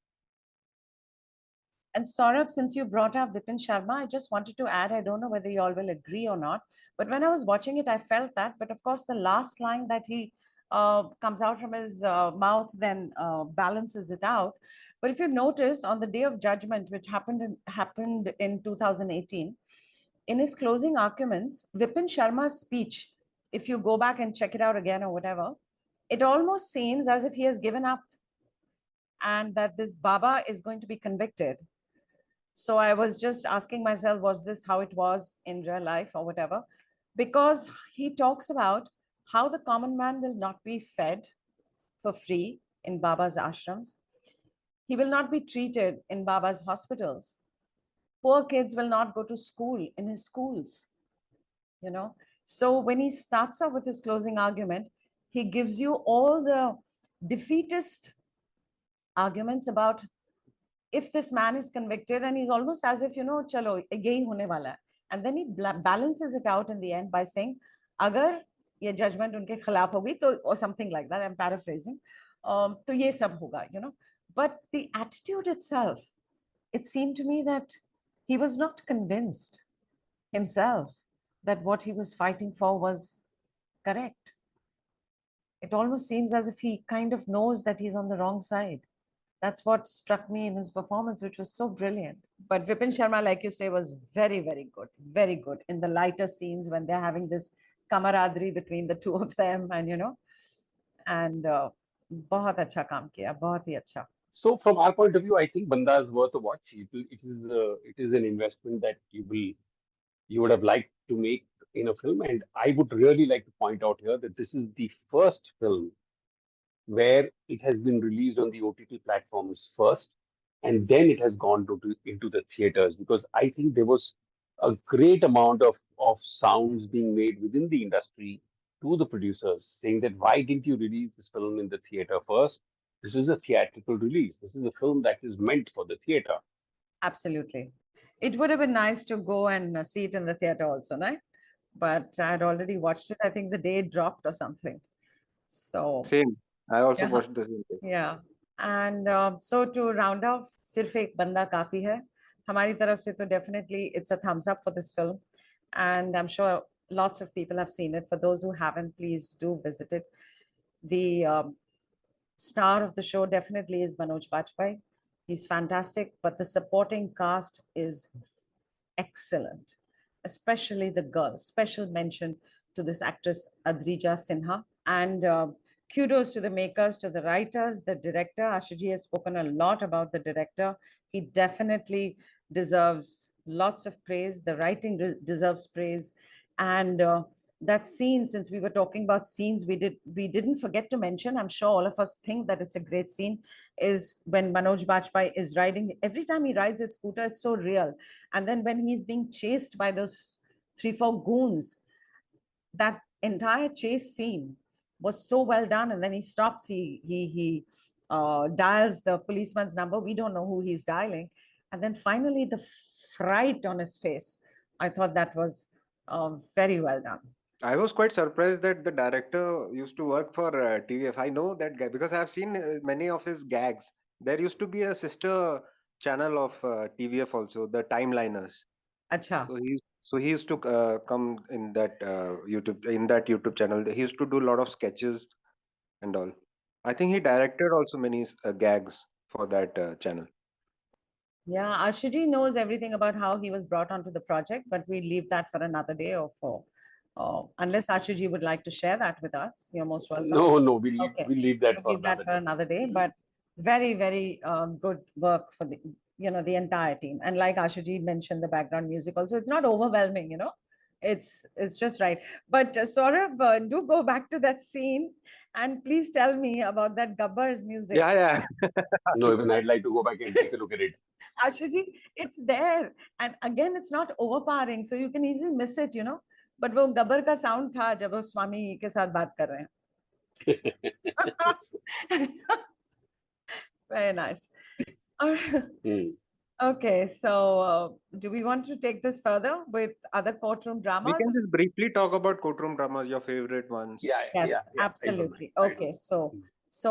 [SPEAKER 2] And Saurabh, since you brought up Vipin Sharma, I just wanted to add, I don't know whether you all will agree or not, but when I was watching it, I felt that. But of course, the last line that he comes out from his mouth then balances it out. But if you notice, on the Day of Judgment, which happened in 2018, in his closing arguments, Vipin Sharma's speech, if you go back and check it out again or whatever, it almost seems as if he has given up and that this Baba is going to be convicted. So I was just asking myself, was this how it was in real life or whatever? Because he talks about how the common man will not be fed for free in Baba's ashrams. He will not be treated in Baba's hospitals. Poor kids will not go to school in his schools, you know. So when he starts off with his closing argument, he gives you all the defeatist arguments about if this man is convicted, and he's almost as if, chalo, yehi hone wala hai. And then he balances it out in the end by saying, agar ye judgment unke khilaf hogi, to, or something like that, I'm paraphrasing, to ye sab hoga, But the attitude itself, it seemed to me that he was not convinced himself that what he was fighting for was correct. It almost seems as if he kind of knows that he's on the wrong side. That's what struck me in his performance, which was so brilliant. But Vipin Sharma, like you say, was very, very good in the lighter scenes when they're having this camaraderie between the two of them, and बहुत अच्छा काम किया, बहुत ही अच्छा.
[SPEAKER 3] So from our point of view, I think Bandaa is worth a watch. It is an investment that you would have liked to make in a film, and I would really like to point out here that this is the first film where it has been released on the OTT platforms first, and then it has gone into the theaters, because I think there was a great amount of sounds being made within the industry to the producers saying that why didn't you release this film in the theater first? This is a theatrical release. This is a film that is meant for the theater.
[SPEAKER 2] Absolutely. It would have been nice to go and see it in the theater also, right? But I had already watched it. I think the day it dropped or something. So
[SPEAKER 1] Same. I also
[SPEAKER 2] yeah.
[SPEAKER 1] watched the same thing.
[SPEAKER 2] Yeah. And so to round off, सिर्फ एक बंदा काफी है. हमारी तरफ से तो definitely it's a thumbs up for this film. And I'm sure lots of people have seen it. For those who haven't, please do visit it. The star of the show definitely is Manoj Bajpayee. He's fantastic, but the supporting cast is excellent, especially the girl. Special mention to this actress Adrija Sinha. And kudos to the makers, to the writers, the director. Ashuji has spoken a lot about the director. He definitely deserves lots of praise. The writing deserves praise. And that scene, since we were talking about scenes, we didn't forget to mention, I'm sure all of us think that it's a great scene, is when Manoj Bajpayee is riding. Every time he rides his scooter, it's so real. And then when he's being chased by those 3 4 goons, that entire chase scene was so well done. And then he stops, he dials the policeman's number. We don't know who he's dialing. And then finally the fright on his face, I thought that was very well done.
[SPEAKER 1] I was quite surprised that the director used to work for TVF. I know that guy because I have seen many of his gags. There used to be a sister channel of TVF also, the Timeliners.
[SPEAKER 2] Acha.
[SPEAKER 1] So he used to come in that YouTube channel. He used to do a lot of sketches and all. I think he directed also many gags for that channel.
[SPEAKER 2] Yeah, Ashuji knows everything about how he was brought onto the project, but we leave that for another day or for, unless Ashuji would like to share that with us. You're most welcome.
[SPEAKER 3] No,
[SPEAKER 2] Okay,
[SPEAKER 3] we leave that
[SPEAKER 2] we'll
[SPEAKER 3] for
[SPEAKER 2] leave that
[SPEAKER 3] another
[SPEAKER 2] for
[SPEAKER 3] day.
[SPEAKER 2] another day. But very, very good work for the entire team. And like Ashuji mentioned, the background music also, it's not overwhelming. It's just right. But Saurabh, do go back to that scene and please tell me about that Gabbar's music.
[SPEAKER 1] Yeah.
[SPEAKER 3] No, even I'd like to go back and take a look at it.
[SPEAKER 2] Ashuji, it's there. And again, it's not overpowering, so you can easily miss it. But वो गब्बर का sound था जब वो स्वामी के साथ बात कर रहे हैं. Very nice. Okay, so do we want to take this further with other courtroom dramas?
[SPEAKER 1] We can just briefly talk about courtroom dramas, your favorite ones.
[SPEAKER 2] Yes, absolutely. Okay, so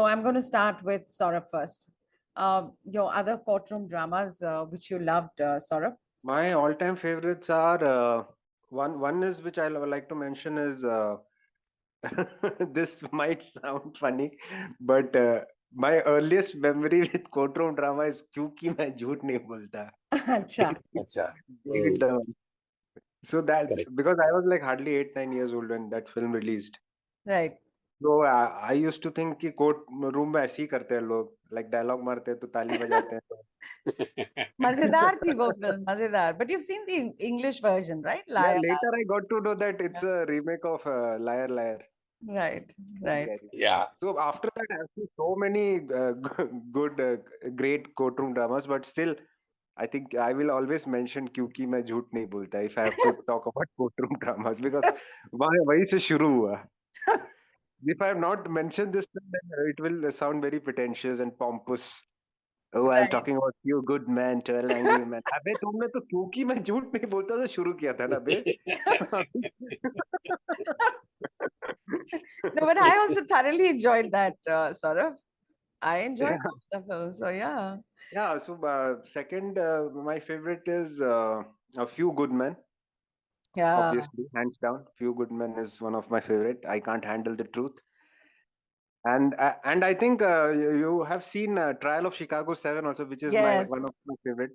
[SPEAKER 2] I'm going to start with Saurabh first. Your other courtroom dramas which you loved, Saurabh?
[SPEAKER 1] My all-time favorites are one is which I like to mention is this might sound funny, but my earliest memory with courtroom drama is क्योंकि मैं झूठ नहीं बोलता.
[SPEAKER 2] अच्छा.
[SPEAKER 1] David Dhawan. So that
[SPEAKER 3] Correct.
[SPEAKER 1] because I was like hardly 8 9 years old when that film released.
[SPEAKER 2] Right.
[SPEAKER 1] So I used to think कि court room में ऐसे ही करते हैं लोग, like dialogue मारते हैं तो ताली बजाते हैं तो.
[SPEAKER 2] मजेदार थी वो फिल्म, मजेदार. But you've seen the English version, right?
[SPEAKER 1] Yeah, later I got to know that it's a remake of Liar Liar.
[SPEAKER 2] Right.
[SPEAKER 3] Yeah.
[SPEAKER 1] So after that, I've seen so many good, great courtroom dramas, but still, I think I will always mention क्योंकि मैं झूठ नहीं बोलता if I have to talk about courtroom dramas because वहीं से शुरू हुआ. If I have not mentioned this, then it will sound very pretentious and pompous. Oh, I'm talking about few good men, 12 angry men. अबे तुमने तो क्योंकि मैं झूठ नहीं बोलता था शुरू किया था ना बे.
[SPEAKER 2] No, but I also thoroughly enjoyed that, Saurabh. I enjoyed the film, so yeah.
[SPEAKER 1] Yeah, so second, my favorite is A Few Good Men.
[SPEAKER 2] Yeah.
[SPEAKER 1] Obviously, hands down. Few Good Men is one of my favorite. I can't handle the truth. And I think you have seen Trial of Chicago 7 also, which is one of my favorite,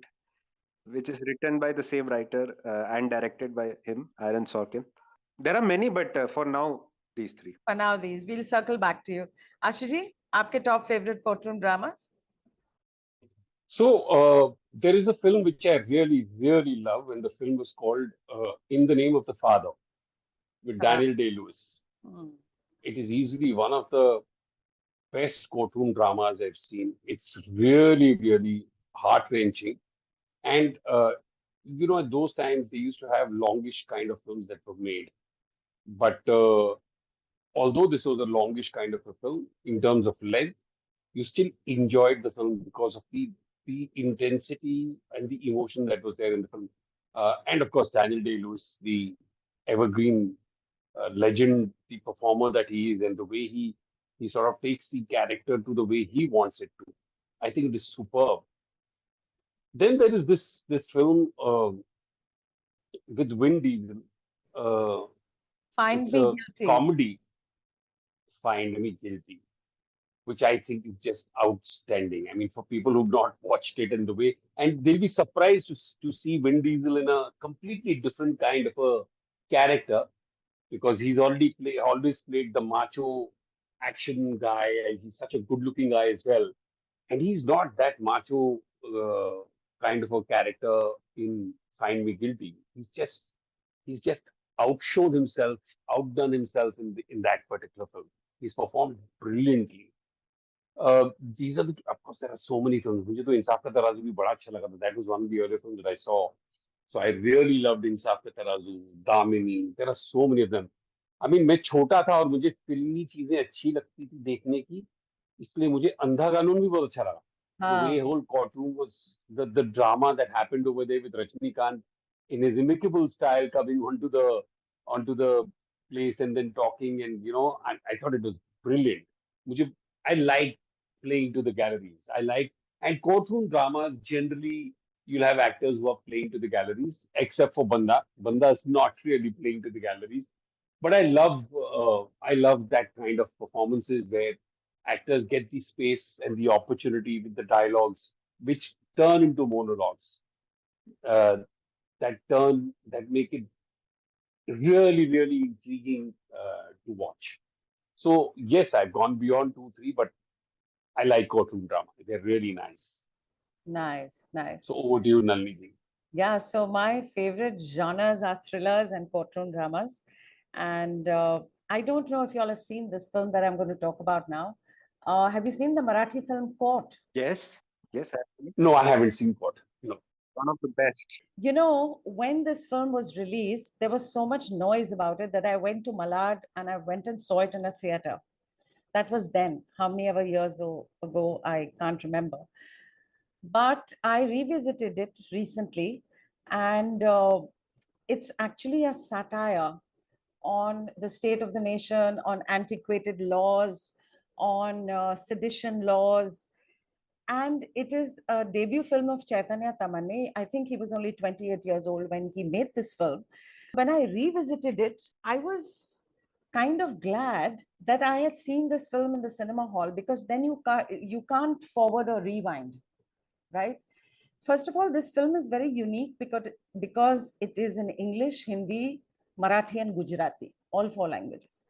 [SPEAKER 1] which is written by the same writer and directed by him, Aaron Sorkin. There are many, but for now, these three.
[SPEAKER 2] For now, these. We'll circle back to you. Ashuji, आपके top favorite courtroom dramas?
[SPEAKER 3] So there is a film which I really, really love, and the film was called In the Name of the Father with Daniel Day-Lewis. It is easily one of the best courtroom dramas I've seen. It's really, really heart-wrenching. And, at those times, they used to have longish kind of films that were made. But although this was a longish kind of a film, in terms of length, you still enjoyed the film because of the intensity and the emotion that was there in the film. And of course, Daniel Day-Lewis, the evergreen legend, the performer that he is, and the way he sort of takes the character to the way he wants it to. I think it is superb. Then there is this film with Vin Diesel,
[SPEAKER 2] Find
[SPEAKER 3] It's
[SPEAKER 2] Me
[SPEAKER 3] a
[SPEAKER 2] Guilty.
[SPEAKER 3] comedy, Find Me Guilty, which I think is just outstanding. I mean, for people who've not watched it in the way, and they'll be surprised to see Vin Diesel in a completely different kind of a character because he's always played the macho action guy, and he's such a good-looking guy as well. And he's not that macho kind of a character in Find Me Guilty. He's just outshowed himself, outdone himself in that particular film. He's performed brilliantly. These are of course, there are so many films. मुझे तो इंसाफ का तराजू भी बड़ा अच्छा लगा था. That was one of the earlier films that I saw. So I really loved इंसाफ का तराजू, Damini. There are so many of them. I mean, मैं छोटा था और मुझे फिल्मी चीजें अच्छी लगती थी देखने की. इसलिए मुझे अंधा कानून भी बहुत अच्छा लगा. The way
[SPEAKER 2] हाँ,
[SPEAKER 3] whole courtroom was the drama that happened over there with Rajnikant in his amicable style coming onto the place and then talking and I thought it was brilliant. मुझे I like playing to the galleries. And courtroom dramas generally you'll have actors who are playing to the galleries, except for Banda. Banda is not really playing to the galleries. But I love that kind of performances where actors get the space and the opportunity with the dialogues, which turn into monologues. Uh, that make it really, really intriguing to watch. So yes, I've gone beyond 2, 3, but I like courtroom drama. They're really nice.
[SPEAKER 2] nice, nice.
[SPEAKER 3] So over to you, Nalini.
[SPEAKER 2] Yeah, so my favorite genres are thrillers and courtroom dramas. And I don't know if you all have seen this film that I'm going to talk about now. Have you seen the Marathi film Court?
[SPEAKER 1] Yes, yes, actually,
[SPEAKER 3] No, I haven't seen Court. No.
[SPEAKER 1] one of the best.
[SPEAKER 2] You know, when this film was released, there was so much noise about it that I went to Malad and I went and saw it in a theater. That was then, how many ever years ago, I can't remember. But I revisited it recently, and it's actually a satire on the state of the nation, on antiquated laws, on sedition laws. And it is a debut film of Chaitanya Tamane. I think he was only 28 years old when he made this film. When I revisited it, I was kind of glad that I had seen this film in the cinema hall, because then you can't forward or rewind, right? First of all, this film is very unique because it is in English, Hindi, Marathi, and Gujarati, all four languages.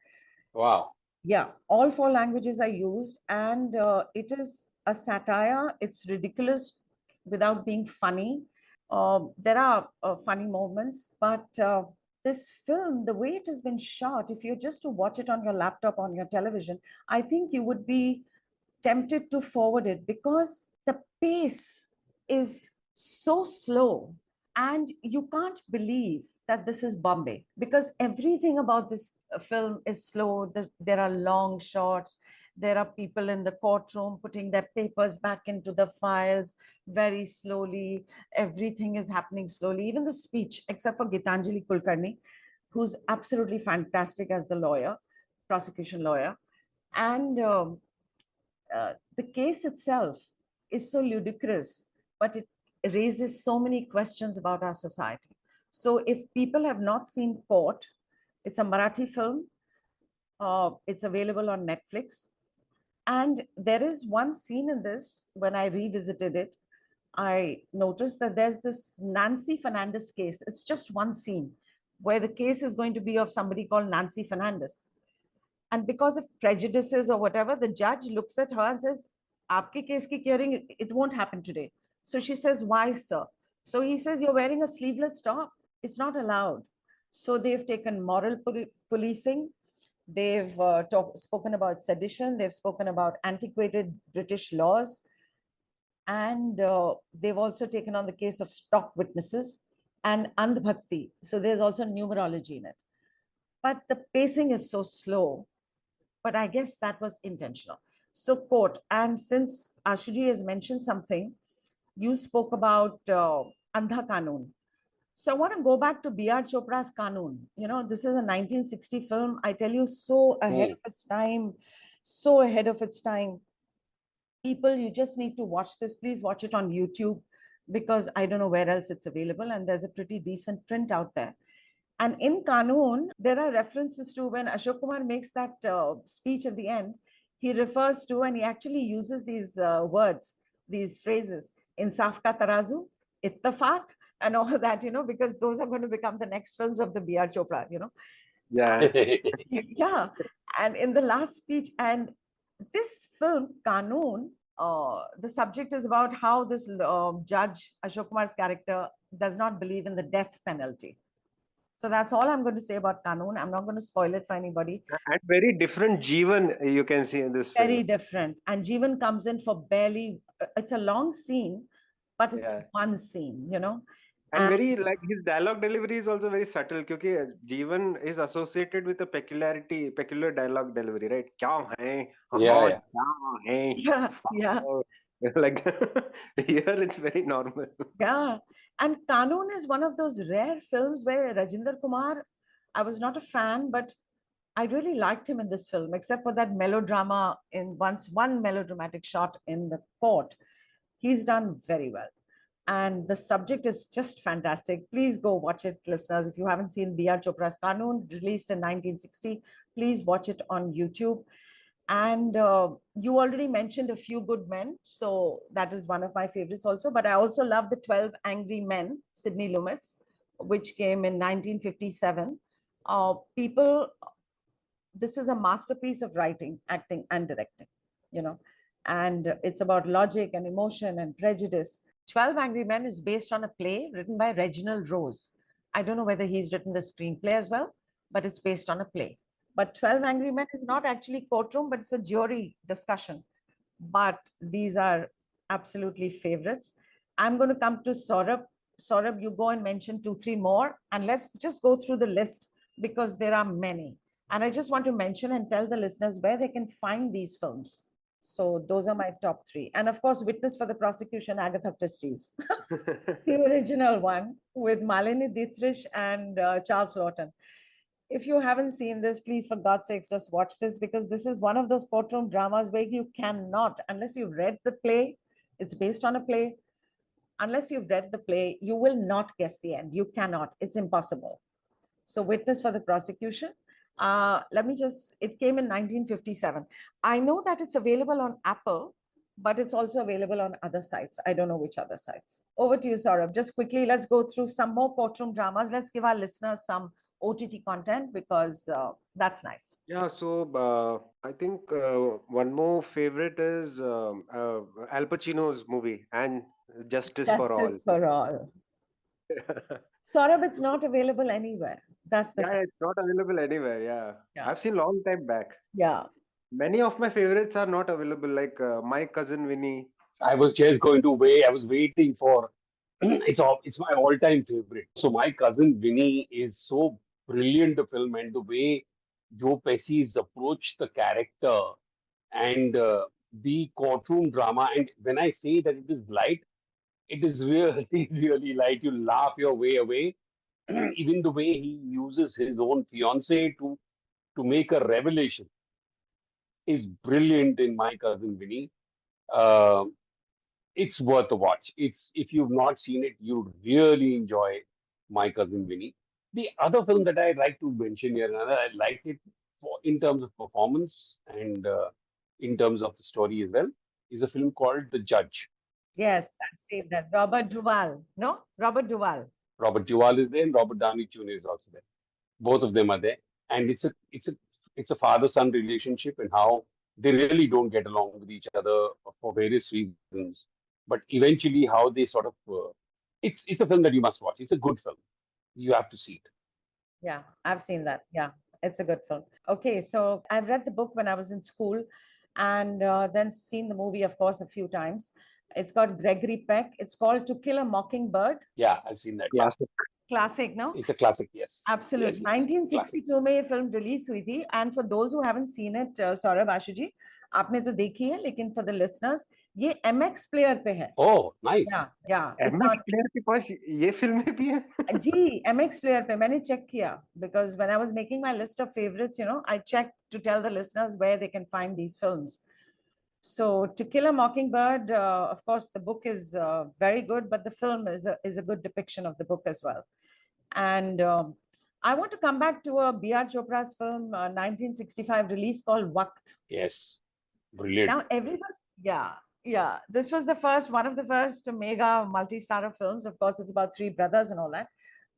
[SPEAKER 3] Wow.
[SPEAKER 2] Yeah, all four languages are used, and it is a satire. It's ridiculous without being funny. There are funny moments, but this film, the way it has been shot, if you're just to watch it on your laptop, on your television, I think you would be tempted to forward it, because the pace is so slow and you can't believe that this is Bombay, because everything about this film is slow. There are long shots. There are people in the courtroom putting their papers back into the files very slowly. Everything is happening slowly, even the speech, except for Gitanjali Kulkarni, who's absolutely fantastic as the lawyer, prosecution lawyer. And the case itself is so ludicrous, but it raises so many questions about our society. So if people have not seen Court, it's a Marathi film. It's available on Netflix. And there is one scene in this, when I revisited it, I noticed that there's this Nancy Fernandez case. It's just one scene where the case is going to be of somebody called Nancy Fernandez. And because of prejudices or whatever, the judge looks at her and says, Aapke case ki hearing, it won't happen today. So she says, why, sir? So he says, you're wearing a sleeveless top. It's not allowed. So they've taken moral policing. They've spoken about sedition. They've spoken about antiquated British laws. And they've also taken on the case of stock witnesses and andhbhakti. So there's also numerology in it. But the pacing is so slow. But I guess that was intentional. So, Court, and since Ashuji has mentioned something, you spoke about Andha Kanun. So I want to go back to B.R. Chopra's Kanun. You know, this is a 1960 film. I tell you, so ahead of its time, so ahead of its time. People, you just need to watch this. Please watch it on YouTube, because I don't know where else it's available. And there's a pretty decent print out there. And in Kanun, there are references to when Ashok Kumar makes that speech at the end, he refers to and he actually uses these words, these phrases, Insaf ka tarazu, ittafaq, and all that, because those are going to become the next films of the B.R. Chopra,
[SPEAKER 1] Yeah.
[SPEAKER 2] Yeah. And in the last speech, and this film, Kanun, the subject is about how this judge, Ashok Kumar's character, does not believe in the death penalty. So that's all I'm going to say about Kanun. I'm not going to spoil it for anybody.
[SPEAKER 1] And very different Jeevan you can see in this film.
[SPEAKER 2] Very different. And Jeevan comes in for barely, it's a long scene, but it's one scene,
[SPEAKER 1] And very like his dialogue delivery is also very subtle because Jeevan is associated with a peculiar dialogue delivery, right? Kya hai?
[SPEAKER 3] Yeah.
[SPEAKER 1] Kya hai?
[SPEAKER 2] Yeah.
[SPEAKER 1] Like here it's very normal.
[SPEAKER 2] Yeah. And Kanun is one of those rare films where Rajinder Kumar, I was not a fan, but I really liked him in this film, except for that melodrama in one melodramatic shot in the court. He's done very well. And the subject is just fantastic. Please go watch it, listeners. If you haven't seen B.R. Chopra's Kanun, released in 1960, please watch it on YouTube. And you already mentioned A Few Good Men. So that is one of my favorites also. But I also love The 12 Angry Men, Sidney Lumet, which came in 1957. This is a masterpiece of writing, acting, and directing, and it's about logic and emotion and prejudice. 12 Angry Men is based on a play written by Reginald Rose. I don't know whether he's written the screenplay as well, but it's based on a play. But 12 Angry Men is not actually courtroom, but it's a jury discussion. But these are absolutely favorites. I'm going to come to Saurabh. Saurabh, you go and mention 2-3 more, and let's just go through the list because there are many. And I just want to mention and tell the listeners where they can find these films. So those are my top 3. And of course, Witness for the Prosecution, Agatha Christie's, the original one with Malini Dietrich and Charles Lawton. If you haven't seen this, please, for God's sakes, just watch this because this is one of those courtroom dramas where you cannot, unless you've read the play, it's based on a play. Unless you've read the play, you will not guess the end. You cannot. It's impossible. So Witness for the Prosecution. It came in 1957. I know that it's available on Apple, but it's also available on other sites. I don't know which other sites. Over to you, Saurabh. Just quickly, let's go through some more courtroom dramas. Let's give our listeners some OTT content because that's nice.
[SPEAKER 1] Yeah, so I think one more favorite is Al Pacino's movie and Justice for All.
[SPEAKER 2] Justice for All. Saurabh, it's not available anywhere. That's the
[SPEAKER 1] it's not available anywhere. Yeah. I've seen long time back.
[SPEAKER 2] Yeah.
[SPEAKER 1] Many of my favorites are not available, like My Cousin Vinny.
[SPEAKER 3] I was just going to wait. I was waiting for. It's my all-time favorite. So My Cousin Vinny is so brilliant a film, and the way Joe Pesci's approached the character and the courtroom drama. And when I say that it is light, it is really, really light. You laugh your way away. Even the way he uses his own fiancée to make a revelation is brilliant in My Cousin Vinny. Uh, it's worth a watch. If you've not seen it, you'd really enjoy My Cousin Vinny. The other film that I'd like to mention here, and I like it in terms of performance and in terms of the story as well, is a film called The Judge.
[SPEAKER 2] Yes, I've seen that. Robert Duvall. No? Robert Duvall.
[SPEAKER 3] Robert Duvall is there, and Robert Downey Jr. is also there. Both of them are there, and it's a father-son relationship and how they really don't get along with each other for various reasons. But eventually, how they sort of it's a film that you must watch. It's a good film. You have to see it.
[SPEAKER 2] Yeah, I've seen that. Yeah, it's a good film. Okay, so I've read the book when I was in school and then seen the movie, of course, a few times. It's got Gregory Peck. It's called To Kill a Mockingbird.
[SPEAKER 3] Yeah, I've seen that.
[SPEAKER 2] Classic, no?
[SPEAKER 3] It's a classic, yes.
[SPEAKER 2] Absolutely.
[SPEAKER 3] Yes,
[SPEAKER 2] 1962 में ये film release हुई थी. And for those who haven't seen it, Saurabh, Ashu ji, आपने तो देखी है, लेकिन for the listeners, ये MX player पे है.
[SPEAKER 3] Oh, nice.
[SPEAKER 2] Yeah.
[SPEAKER 1] MX player के पास ये फिल्में भी हैं?
[SPEAKER 2] जी, MX player पे मैंने check किया because when I was making my list of favorites, I checked to tell the listeners where they can find these films. So To Kill a Mockingbird, of course, the book is very good, but the film is a good depiction of the book as well. And I want to come back to a B.R. Chopra's film, 1965 release called Waqt.
[SPEAKER 3] Yes, brilliant.
[SPEAKER 2] Now, everybody, yeah, yeah. This was the first, one of the first mega multi-starrer films. Of course, it's about three brothers and all that.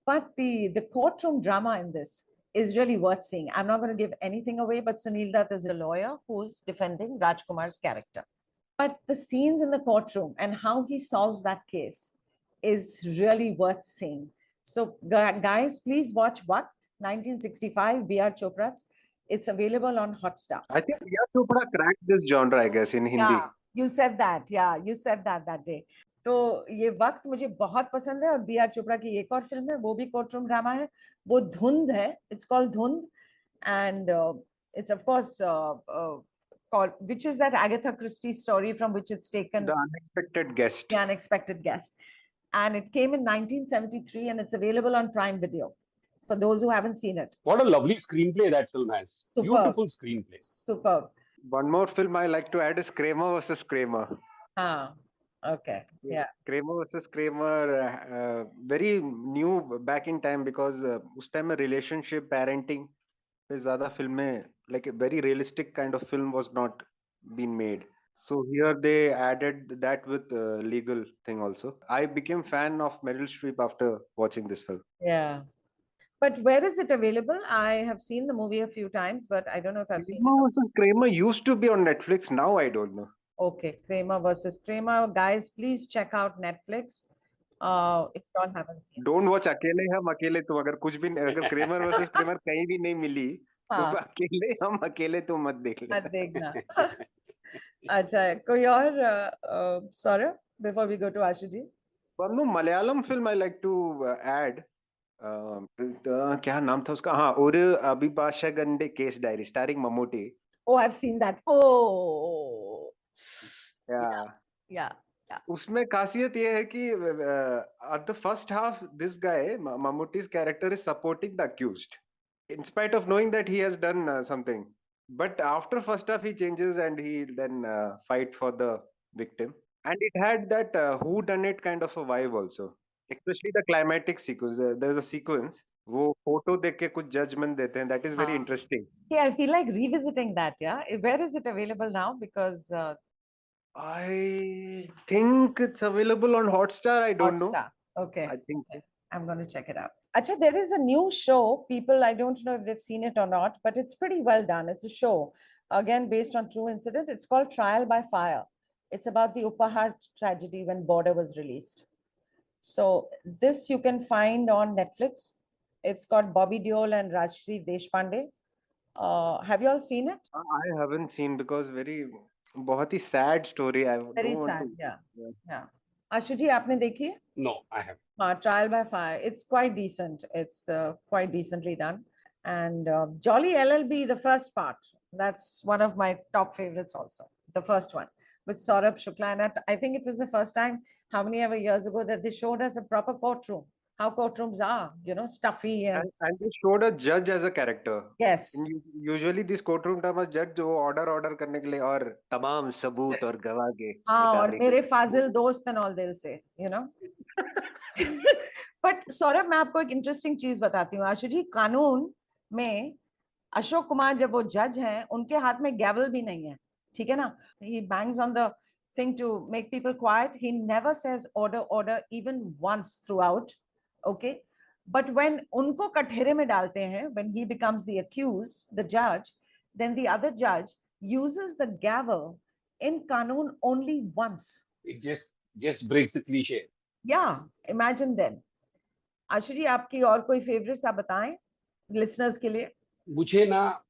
[SPEAKER 2] But the courtroom drama in this is really worth seeing. I'm not going to give anything away, but Sunil Dutt is a lawyer who's defending Rajkumar's character. But the scenes in the courtroom and how he solves that case is really worth seeing. So, guys, please watch What 1965 B.R. Chopra's. It's available on Hotstar.
[SPEAKER 1] I think Priya Chopra cracked this genre, I guess, in Hindi.
[SPEAKER 2] Yeah, you said that. Yeah, you said that day. तो ये वक्त मुझे बहुत पसंद है और B are Chopra की एक और फिल्म है वो भी कोर्टरूम ड्रामा है वो धुंध है इट्स कॉल्ड धुंध and it's of course called, which is that Agatha Christie story from which it's taken,
[SPEAKER 1] The Unexpected Guest.
[SPEAKER 2] The Unexpected Guest, and it came in 1973 and it's available on Prime Video for those who haven't seen it.
[SPEAKER 3] What a lovely screenplay that film has.
[SPEAKER 2] Superb.
[SPEAKER 3] Beautiful screenplay.
[SPEAKER 2] Superb.
[SPEAKER 1] One more film I like to add is Kramer versus Kramer.
[SPEAKER 2] Okay. Yeah.
[SPEAKER 1] Kramer versus Kramer, very new back in time because उस time में relationship, parenting पे ज़्यादा फिल्में, like a very realistic kind of film was not been made. So here they added that with legal thing also. I became fan of Meryl Streep after watching this film.
[SPEAKER 2] Yeah. But where is it available? I have seen the movie a few times, but I don't know if I've seen
[SPEAKER 1] Kramer
[SPEAKER 2] it.
[SPEAKER 1] versus Kramer used to be on Netflix. Now I don't know.
[SPEAKER 2] Okay, Kramer versus Kramer. Guys, please check out Netflix. If you all haven't seen.
[SPEAKER 1] Don't watch अकेले हम अकेले तुम अगर कुछ भी अगर Kramer versus Kramer कहीं भी नहीं मिली तो अकेले हम अकेले तो मत देख लेना.
[SPEAKER 2] मत देखना. अच्छा, कोई और Saurabh, before we go to Ashuji?
[SPEAKER 1] One more Malayalam film I like to add. क्या नाम था उसका? हाँ, और अभिभाषा गंडे case diary starring Mammootty.
[SPEAKER 2] Oh, I've seen that. Oh.
[SPEAKER 1] Yeah.
[SPEAKER 2] Yeah.
[SPEAKER 1] उसमें खासियत ये है कि at the first half this guy Mammootty's character is supporting the accused in spite of knowing that he has done something, but after first half he changes and he then fight for the victim, and it had that who done it kind of a vibe also, especially the climatic sequence. There's a sequence वो photo देख के कुछ judgment देते हैं, that is very interesting.
[SPEAKER 2] Yeah, I feel like revisiting that. Yeah, where is it available now? Because
[SPEAKER 1] I think it's available on Hotstar. I don't know.
[SPEAKER 2] Okay.
[SPEAKER 1] I think so.
[SPEAKER 2] I'm going to check it out. Acha, there is a new show. People, I don't know if they've seen it or not, but it's pretty well done. It's a show, again, based on true incident. It's called Trial by Fire. It's about the Upahar tragedy when Border was released. So this you can find on Netflix. It's got Bobby Deol and Rajshri Deshpande. Have you all seen it?
[SPEAKER 1] I haven't seen because बहुत ही sad story. I
[SPEAKER 2] Very
[SPEAKER 1] don't want
[SPEAKER 2] sad.
[SPEAKER 1] to.
[SPEAKER 2] Yeah. Ashuji, आपने देखी है?
[SPEAKER 3] No, I haven't.
[SPEAKER 2] Trial by Fire. It's quite decent. It's quite decently done. And Jolly LLB, the first part. That's one of my top favorites also. The first one with Saurabh Shukla. And I think it was the first time, how many ever years ago, that they showed us a proper courtroom. How courtrooms are, stuffy. And
[SPEAKER 1] they showed a judge as a character.
[SPEAKER 2] Yes.
[SPEAKER 1] Usually these courtroom dramas judge जो order करने के लिए और तमाम सबूत और गवाह के
[SPEAKER 2] और मेरे फाजिल दोस्त and all they'll say, But Saurabh मैं आपको एक इंटरेस्टिंग चीज बताती हूँ. आशु जी, कानून में अशोक कुमार जब वो जज हैं उनके हाथ में गैवल भी नहीं है, ठीक है ना? He bangs on the thing to make people quiet. He never says order even once throughout. Okay, but when उनको कटघरे में डालते हैं, when he becomes the accused, the judge, then the other judge uses the gavel in कानून only once.
[SPEAKER 3] It just breaks the cliche.
[SPEAKER 2] Yeah, imagine then. आशु जी, आपकी और कोई favorites आप बताएं listeners के लिए?
[SPEAKER 3] मुझे ना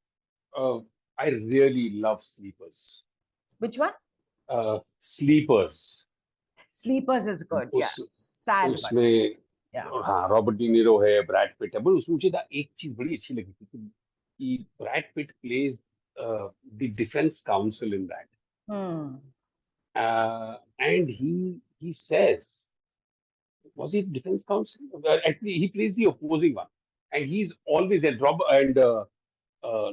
[SPEAKER 3] I really love Sleepers.
[SPEAKER 2] Which one?
[SPEAKER 3] Sleepers.
[SPEAKER 2] Sleepers is good. Yeah. Sad.
[SPEAKER 3] उसमें हाँ रॉबर्ट डी नीरो है, ब्रैड पिट है, बट उसमें मुझे एक चीज बड़ी अच्छी लगी थी कि Brad Pitt plays the defence council in that, and he says, was he defense counsel? Actually, he plays the opposing one, and he's always there.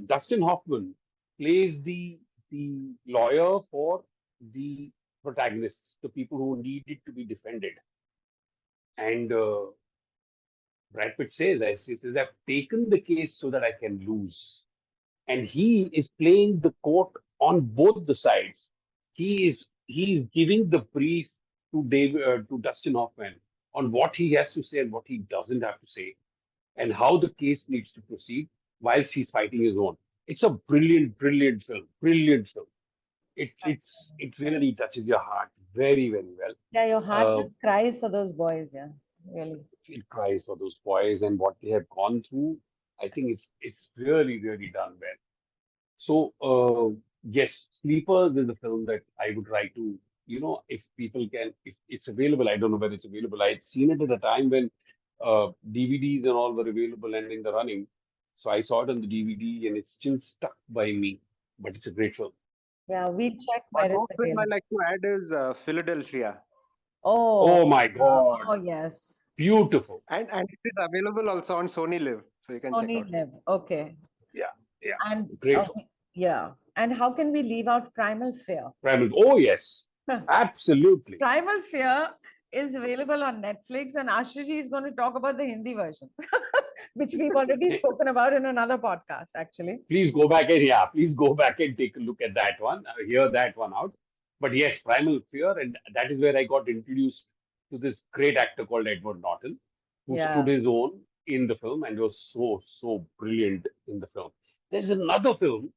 [SPEAKER 3] Dustin Hoffman plays the lawyer for the protagonists, the people who needed to be defended. And Brad Pitt says, he says, I've taken the case so that I can lose. And he is playing the court on both the sides. He is giving the brief to to Dustin Hoffman on what he has to say and what he doesn't have to say, and how the case needs to proceed whilst he's fighting his own. It's a brilliant, brilliant film. Brilliant film. It really touches your heart very, very well.
[SPEAKER 2] Yeah, your heart
[SPEAKER 3] Uh,
[SPEAKER 2] just cries for those boys. Yeah, really.
[SPEAKER 3] it cries for those boys and what they have gone through. I think it's really, really done well. So, yes, Sleepers is a film that I would like to, if people can, if it's available, I don't know whether it's available. I'd seen it at a time when DVDs and all were available and in the running. So I saw it on the DVD and it's still stuck by me. But it's a great film.
[SPEAKER 2] Yeah, we'll check
[SPEAKER 1] One
[SPEAKER 2] where
[SPEAKER 1] more
[SPEAKER 2] it's
[SPEAKER 1] film I
[SPEAKER 2] available.
[SPEAKER 1] like to add is Philadelphia,
[SPEAKER 3] Oh
[SPEAKER 2] Oh,
[SPEAKER 3] my God.
[SPEAKER 2] oh yes.
[SPEAKER 3] Beautiful.
[SPEAKER 1] and it is available also on Sony Live, so you can check
[SPEAKER 2] Sony
[SPEAKER 1] out.
[SPEAKER 2] Live. Okay.
[SPEAKER 3] Yeah, yeah.
[SPEAKER 2] And
[SPEAKER 3] Great film.
[SPEAKER 2] yeah. And how can we leave out Primal Fear?
[SPEAKER 3] Primal. Oh, yes. Absolutely.
[SPEAKER 2] Primal Fear is available on Netflix, and Ashriji is going to talk about the Hindi version, which we've already spoken about in another podcast, actually.
[SPEAKER 3] Please go back and take a look at that one, hear that one out. But yes, Primal Fear, and that is where I got introduced to this great actor called Edward Norton, who
[SPEAKER 2] Yeah.
[SPEAKER 3] stood his own in the film and was so brilliant in the film. There's another film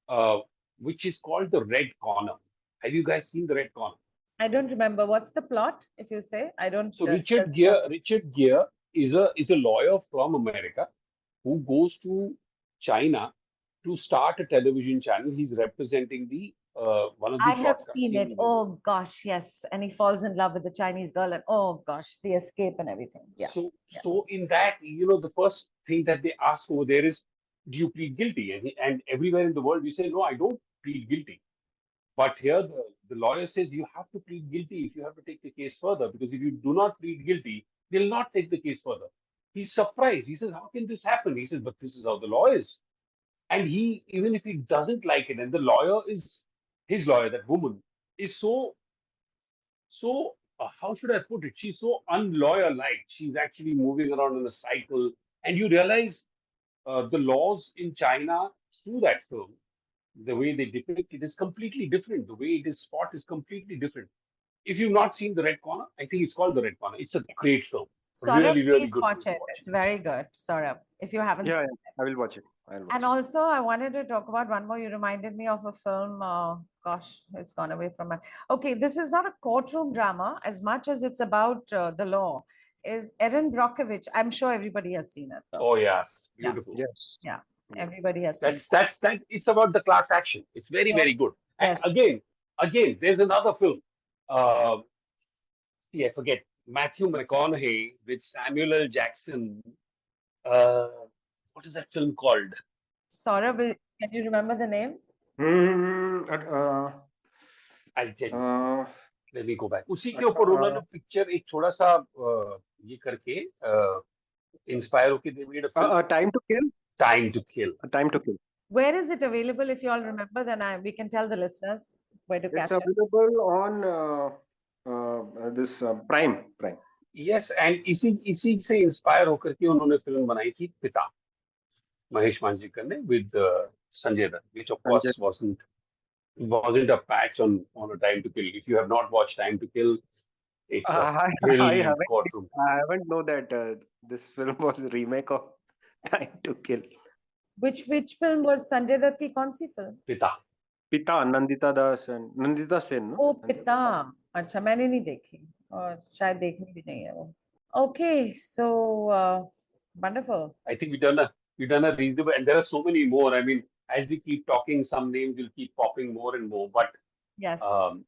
[SPEAKER 3] uh, which is called The Red Corner. Have you guys seen The Red Corner?
[SPEAKER 2] I don't remember. What's the plot, if you say? I don't.
[SPEAKER 3] So Richard Gere is a lawyer from America who goes to China to start a television channel. He's representing the one of the
[SPEAKER 2] I have seen it.
[SPEAKER 3] broadcasting.
[SPEAKER 2] Oh gosh, yes. And he falls in love with the Chinese girl, and oh gosh, the escape and everything. Yeah.
[SPEAKER 3] So in that, the first thing that they ask over there is, do you plead guilty? And everywhere in the world, we say, no, I don't plead guilty. But here, the lawyer says you have to plead guilty if you have to take the case further, because if you do not plead guilty, they'll not take the case further. He's surprised. He says, how can this happen? He says, but this is how the law is. And he, even if he doesn't like it, and the lawyer is, his lawyer, that woman, is how should I put it? She's so unlawyer-like. She's actually moving around in a cycle. And you realize the laws in China through that film, the way they depict it is completely different. The way it is fought is completely different. If you've not seen The Red Corner, I think it's called The Red Corner. It's a great film.
[SPEAKER 2] Saurabh,
[SPEAKER 3] Really, really
[SPEAKER 2] please
[SPEAKER 3] good.
[SPEAKER 2] watch it. It's very good, Saurabh. If you haven't
[SPEAKER 1] Yeah,
[SPEAKER 2] seen
[SPEAKER 1] I will watch it. I'll watch
[SPEAKER 2] And
[SPEAKER 1] it.
[SPEAKER 2] also, I wanted to talk about one more. You reminded me of a film. Gosh, it's gone away from my. Okay, this is not a courtroom drama as much as it's about the law. Is Erin Brockovich? I'm sure everybody has seen it.
[SPEAKER 3] Oh yes,
[SPEAKER 2] Yeah.
[SPEAKER 3] beautiful.
[SPEAKER 1] Yes.
[SPEAKER 2] Yeah,
[SPEAKER 1] Yes.
[SPEAKER 2] everybody has seen.
[SPEAKER 3] That's that. It's about the class action. It's very, very
[SPEAKER 2] Yes,
[SPEAKER 3] good. And
[SPEAKER 2] yes.
[SPEAKER 3] again, there's another film. See, I forget. Matthew McConaughey with Samuel L. Jackson. What is that film called?
[SPEAKER 2] Saurabh, can you remember the name?
[SPEAKER 3] I'll tell you.
[SPEAKER 1] Uh,
[SPEAKER 3] Let me go back. उसी के ऊपर उन्होंने picture एक थोड़ा सा ये करके inspire होके they made a film.
[SPEAKER 1] Time to Kill.
[SPEAKER 3] Time to Kill.
[SPEAKER 1] Time to Kill.
[SPEAKER 2] Where is it available? If you all remember, then we can tell the listeners where to catch
[SPEAKER 1] It's
[SPEAKER 2] it.
[SPEAKER 1] available on this Prime.
[SPEAKER 3] Yes, and इसी से inspire होकर के उन्होंने film बनाई थी पिता महेश मांजरेकर ने with Sanjay Dutt, which of course wasn't a patch on a Time to Kill. If you have not watched Time to Kill, it's a brilliant courtroom.
[SPEAKER 1] I haven't know that this film was a remake of Time to Kill.
[SPEAKER 2] Which film was Sanjay Dutt की कौन सी film?
[SPEAKER 3] पिता
[SPEAKER 1] Nandita Sen. No?
[SPEAKER 2] ओ पिता अच्छा मैंने नहीं देखी और शायद देखनी भी नहीं है वो. Okay, so wonderful.
[SPEAKER 3] I think we've done a reasonable, and there are so many more. I mean, as we keep talking, some names will keep popping more and more. But
[SPEAKER 2] Yes.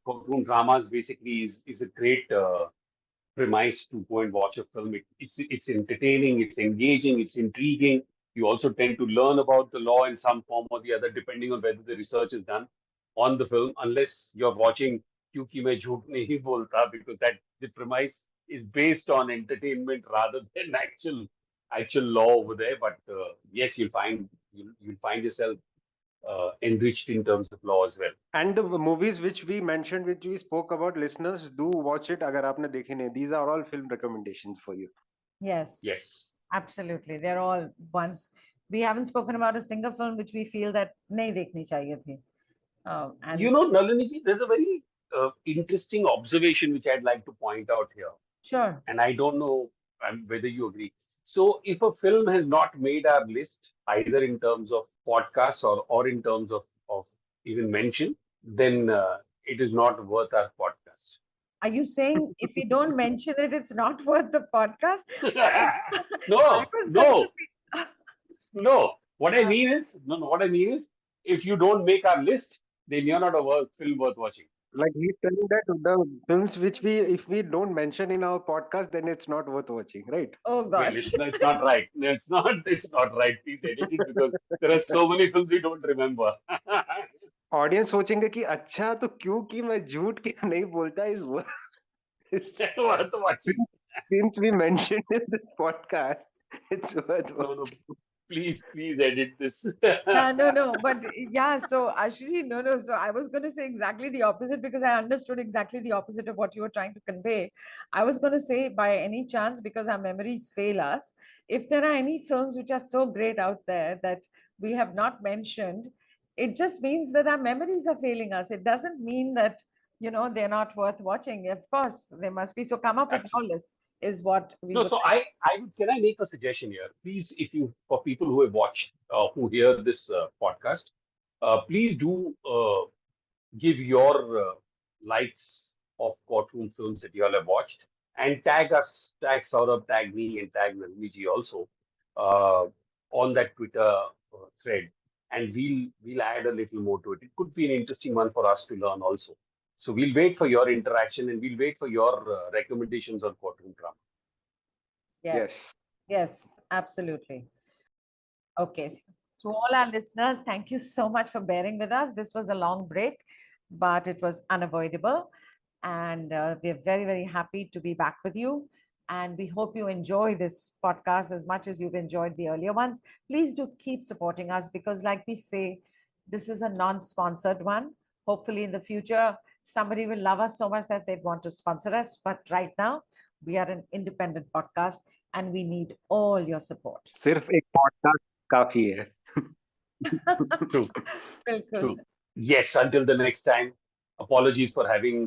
[SPEAKER 3] courtroom dramas basically is a great premise to go and watch a film. It's entertaining, it's engaging, it's intriguing. You also tend to learn about the law in some form or the other, depending on whether the research is done on the film. Unless you're watching Kyunki Main Jhoot Nahi Bolta, because that the premise is based on entertainment rather than actual law over there. But yes, you'll find yourself enriched in terms of law as well.
[SPEAKER 1] And the movies which we mentioned, which we spoke about, listeners, do watch it. अगर आपने देखे नहीं, these are all film recommendations for you.
[SPEAKER 2] Yes.
[SPEAKER 3] Yes.
[SPEAKER 2] Absolutely. They're all ones. We haven't spoken about a single film which we feel that nahi dekhni chahiye thi. And
[SPEAKER 3] Nalini ji, there's a very interesting observation which I'd like to point out here,
[SPEAKER 2] sure.
[SPEAKER 3] and I don't know whether you agree. So, if a film has not made our list, either in terms of podcasts or in terms of even mention, then it is not worth our podcast.
[SPEAKER 2] Are you saying if we don't mention it, it's not worth the podcast? I
[SPEAKER 3] No,
[SPEAKER 2] was going to
[SPEAKER 3] no,
[SPEAKER 2] say,
[SPEAKER 3] no. What I mean is, no, no. What I mean is, if you don't make our list, then you're not a film worth watching.
[SPEAKER 1] Like he's telling that the films which if we don't mention in our podcast, then it's not worth watching, right?
[SPEAKER 2] oh
[SPEAKER 3] Well,
[SPEAKER 2] gosh.
[SPEAKER 3] it's not right. No, it's not right. Please edit it because there are so many films we don't remember.
[SPEAKER 1] Audience सोचेंगे कि अच्छा तो क्योंकि मैं झूठ के नहीं बोलता इस
[SPEAKER 3] Worth watching.
[SPEAKER 1] since we mentioned in this podcast, it's worth
[SPEAKER 3] No,
[SPEAKER 1] watching.
[SPEAKER 3] please edit this.
[SPEAKER 2] No. But yeah, so actually, no. So I was going to say exactly the opposite because I understood exactly the opposite of what you were trying to convey. I was going to say, by any chance, because our memories fail us, if there are any films which are so great out there that we have not mentioned, it just means that our memories are failing us. It doesn't mean that, they're not worth watching. Of course, they must be. So come up with your
[SPEAKER 3] Absolutely.
[SPEAKER 2] list is what we
[SPEAKER 3] No,
[SPEAKER 2] would.
[SPEAKER 3] so can I make a suggestion here? Please, for people who have watched, who hear this podcast, please do give your likes of courtroom films that you all have watched and tag us, tag Saurabh, tag me, and tag Nalini also uh, on that Twitter thread, and we'll add a little more to it. It could be an interesting one for us to learn also. So we'll wait for your interaction and we'll wait for your recommendations on courtroom drama.
[SPEAKER 2] Yes. Yes, absolutely. Okay. To all our listeners, thank you so much for bearing with us. This was a long break, but it was unavoidable. And we're very, very happy to be back with you. And we hope you enjoy this podcast as much as you've enjoyed the earlier ones. Please do keep supporting us because, like we say, this is a non sponsored one. Hopefully, in the future, somebody will love us so much that they'd want to sponsor us. But right now, we are an independent podcast and we need all your support.
[SPEAKER 1] सिर्फ एक podcast काफी है.
[SPEAKER 3] True.
[SPEAKER 2] बिल्कुल.
[SPEAKER 3] True. Yes, until the next time. Apologies for having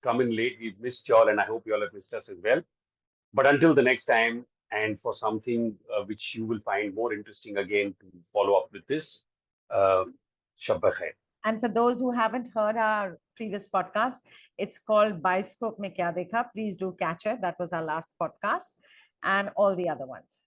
[SPEAKER 3] come in late. We've missed y'all, and I hope y'all have missed us as well. But until the next time, and for something which you will find more interesting again to follow up with this, Shabba Khair.
[SPEAKER 2] And for those who haven't heard our previous podcast, it's called Bioscope Mein Kya Dekha. Please do catch it. That was our last podcast and all the other ones.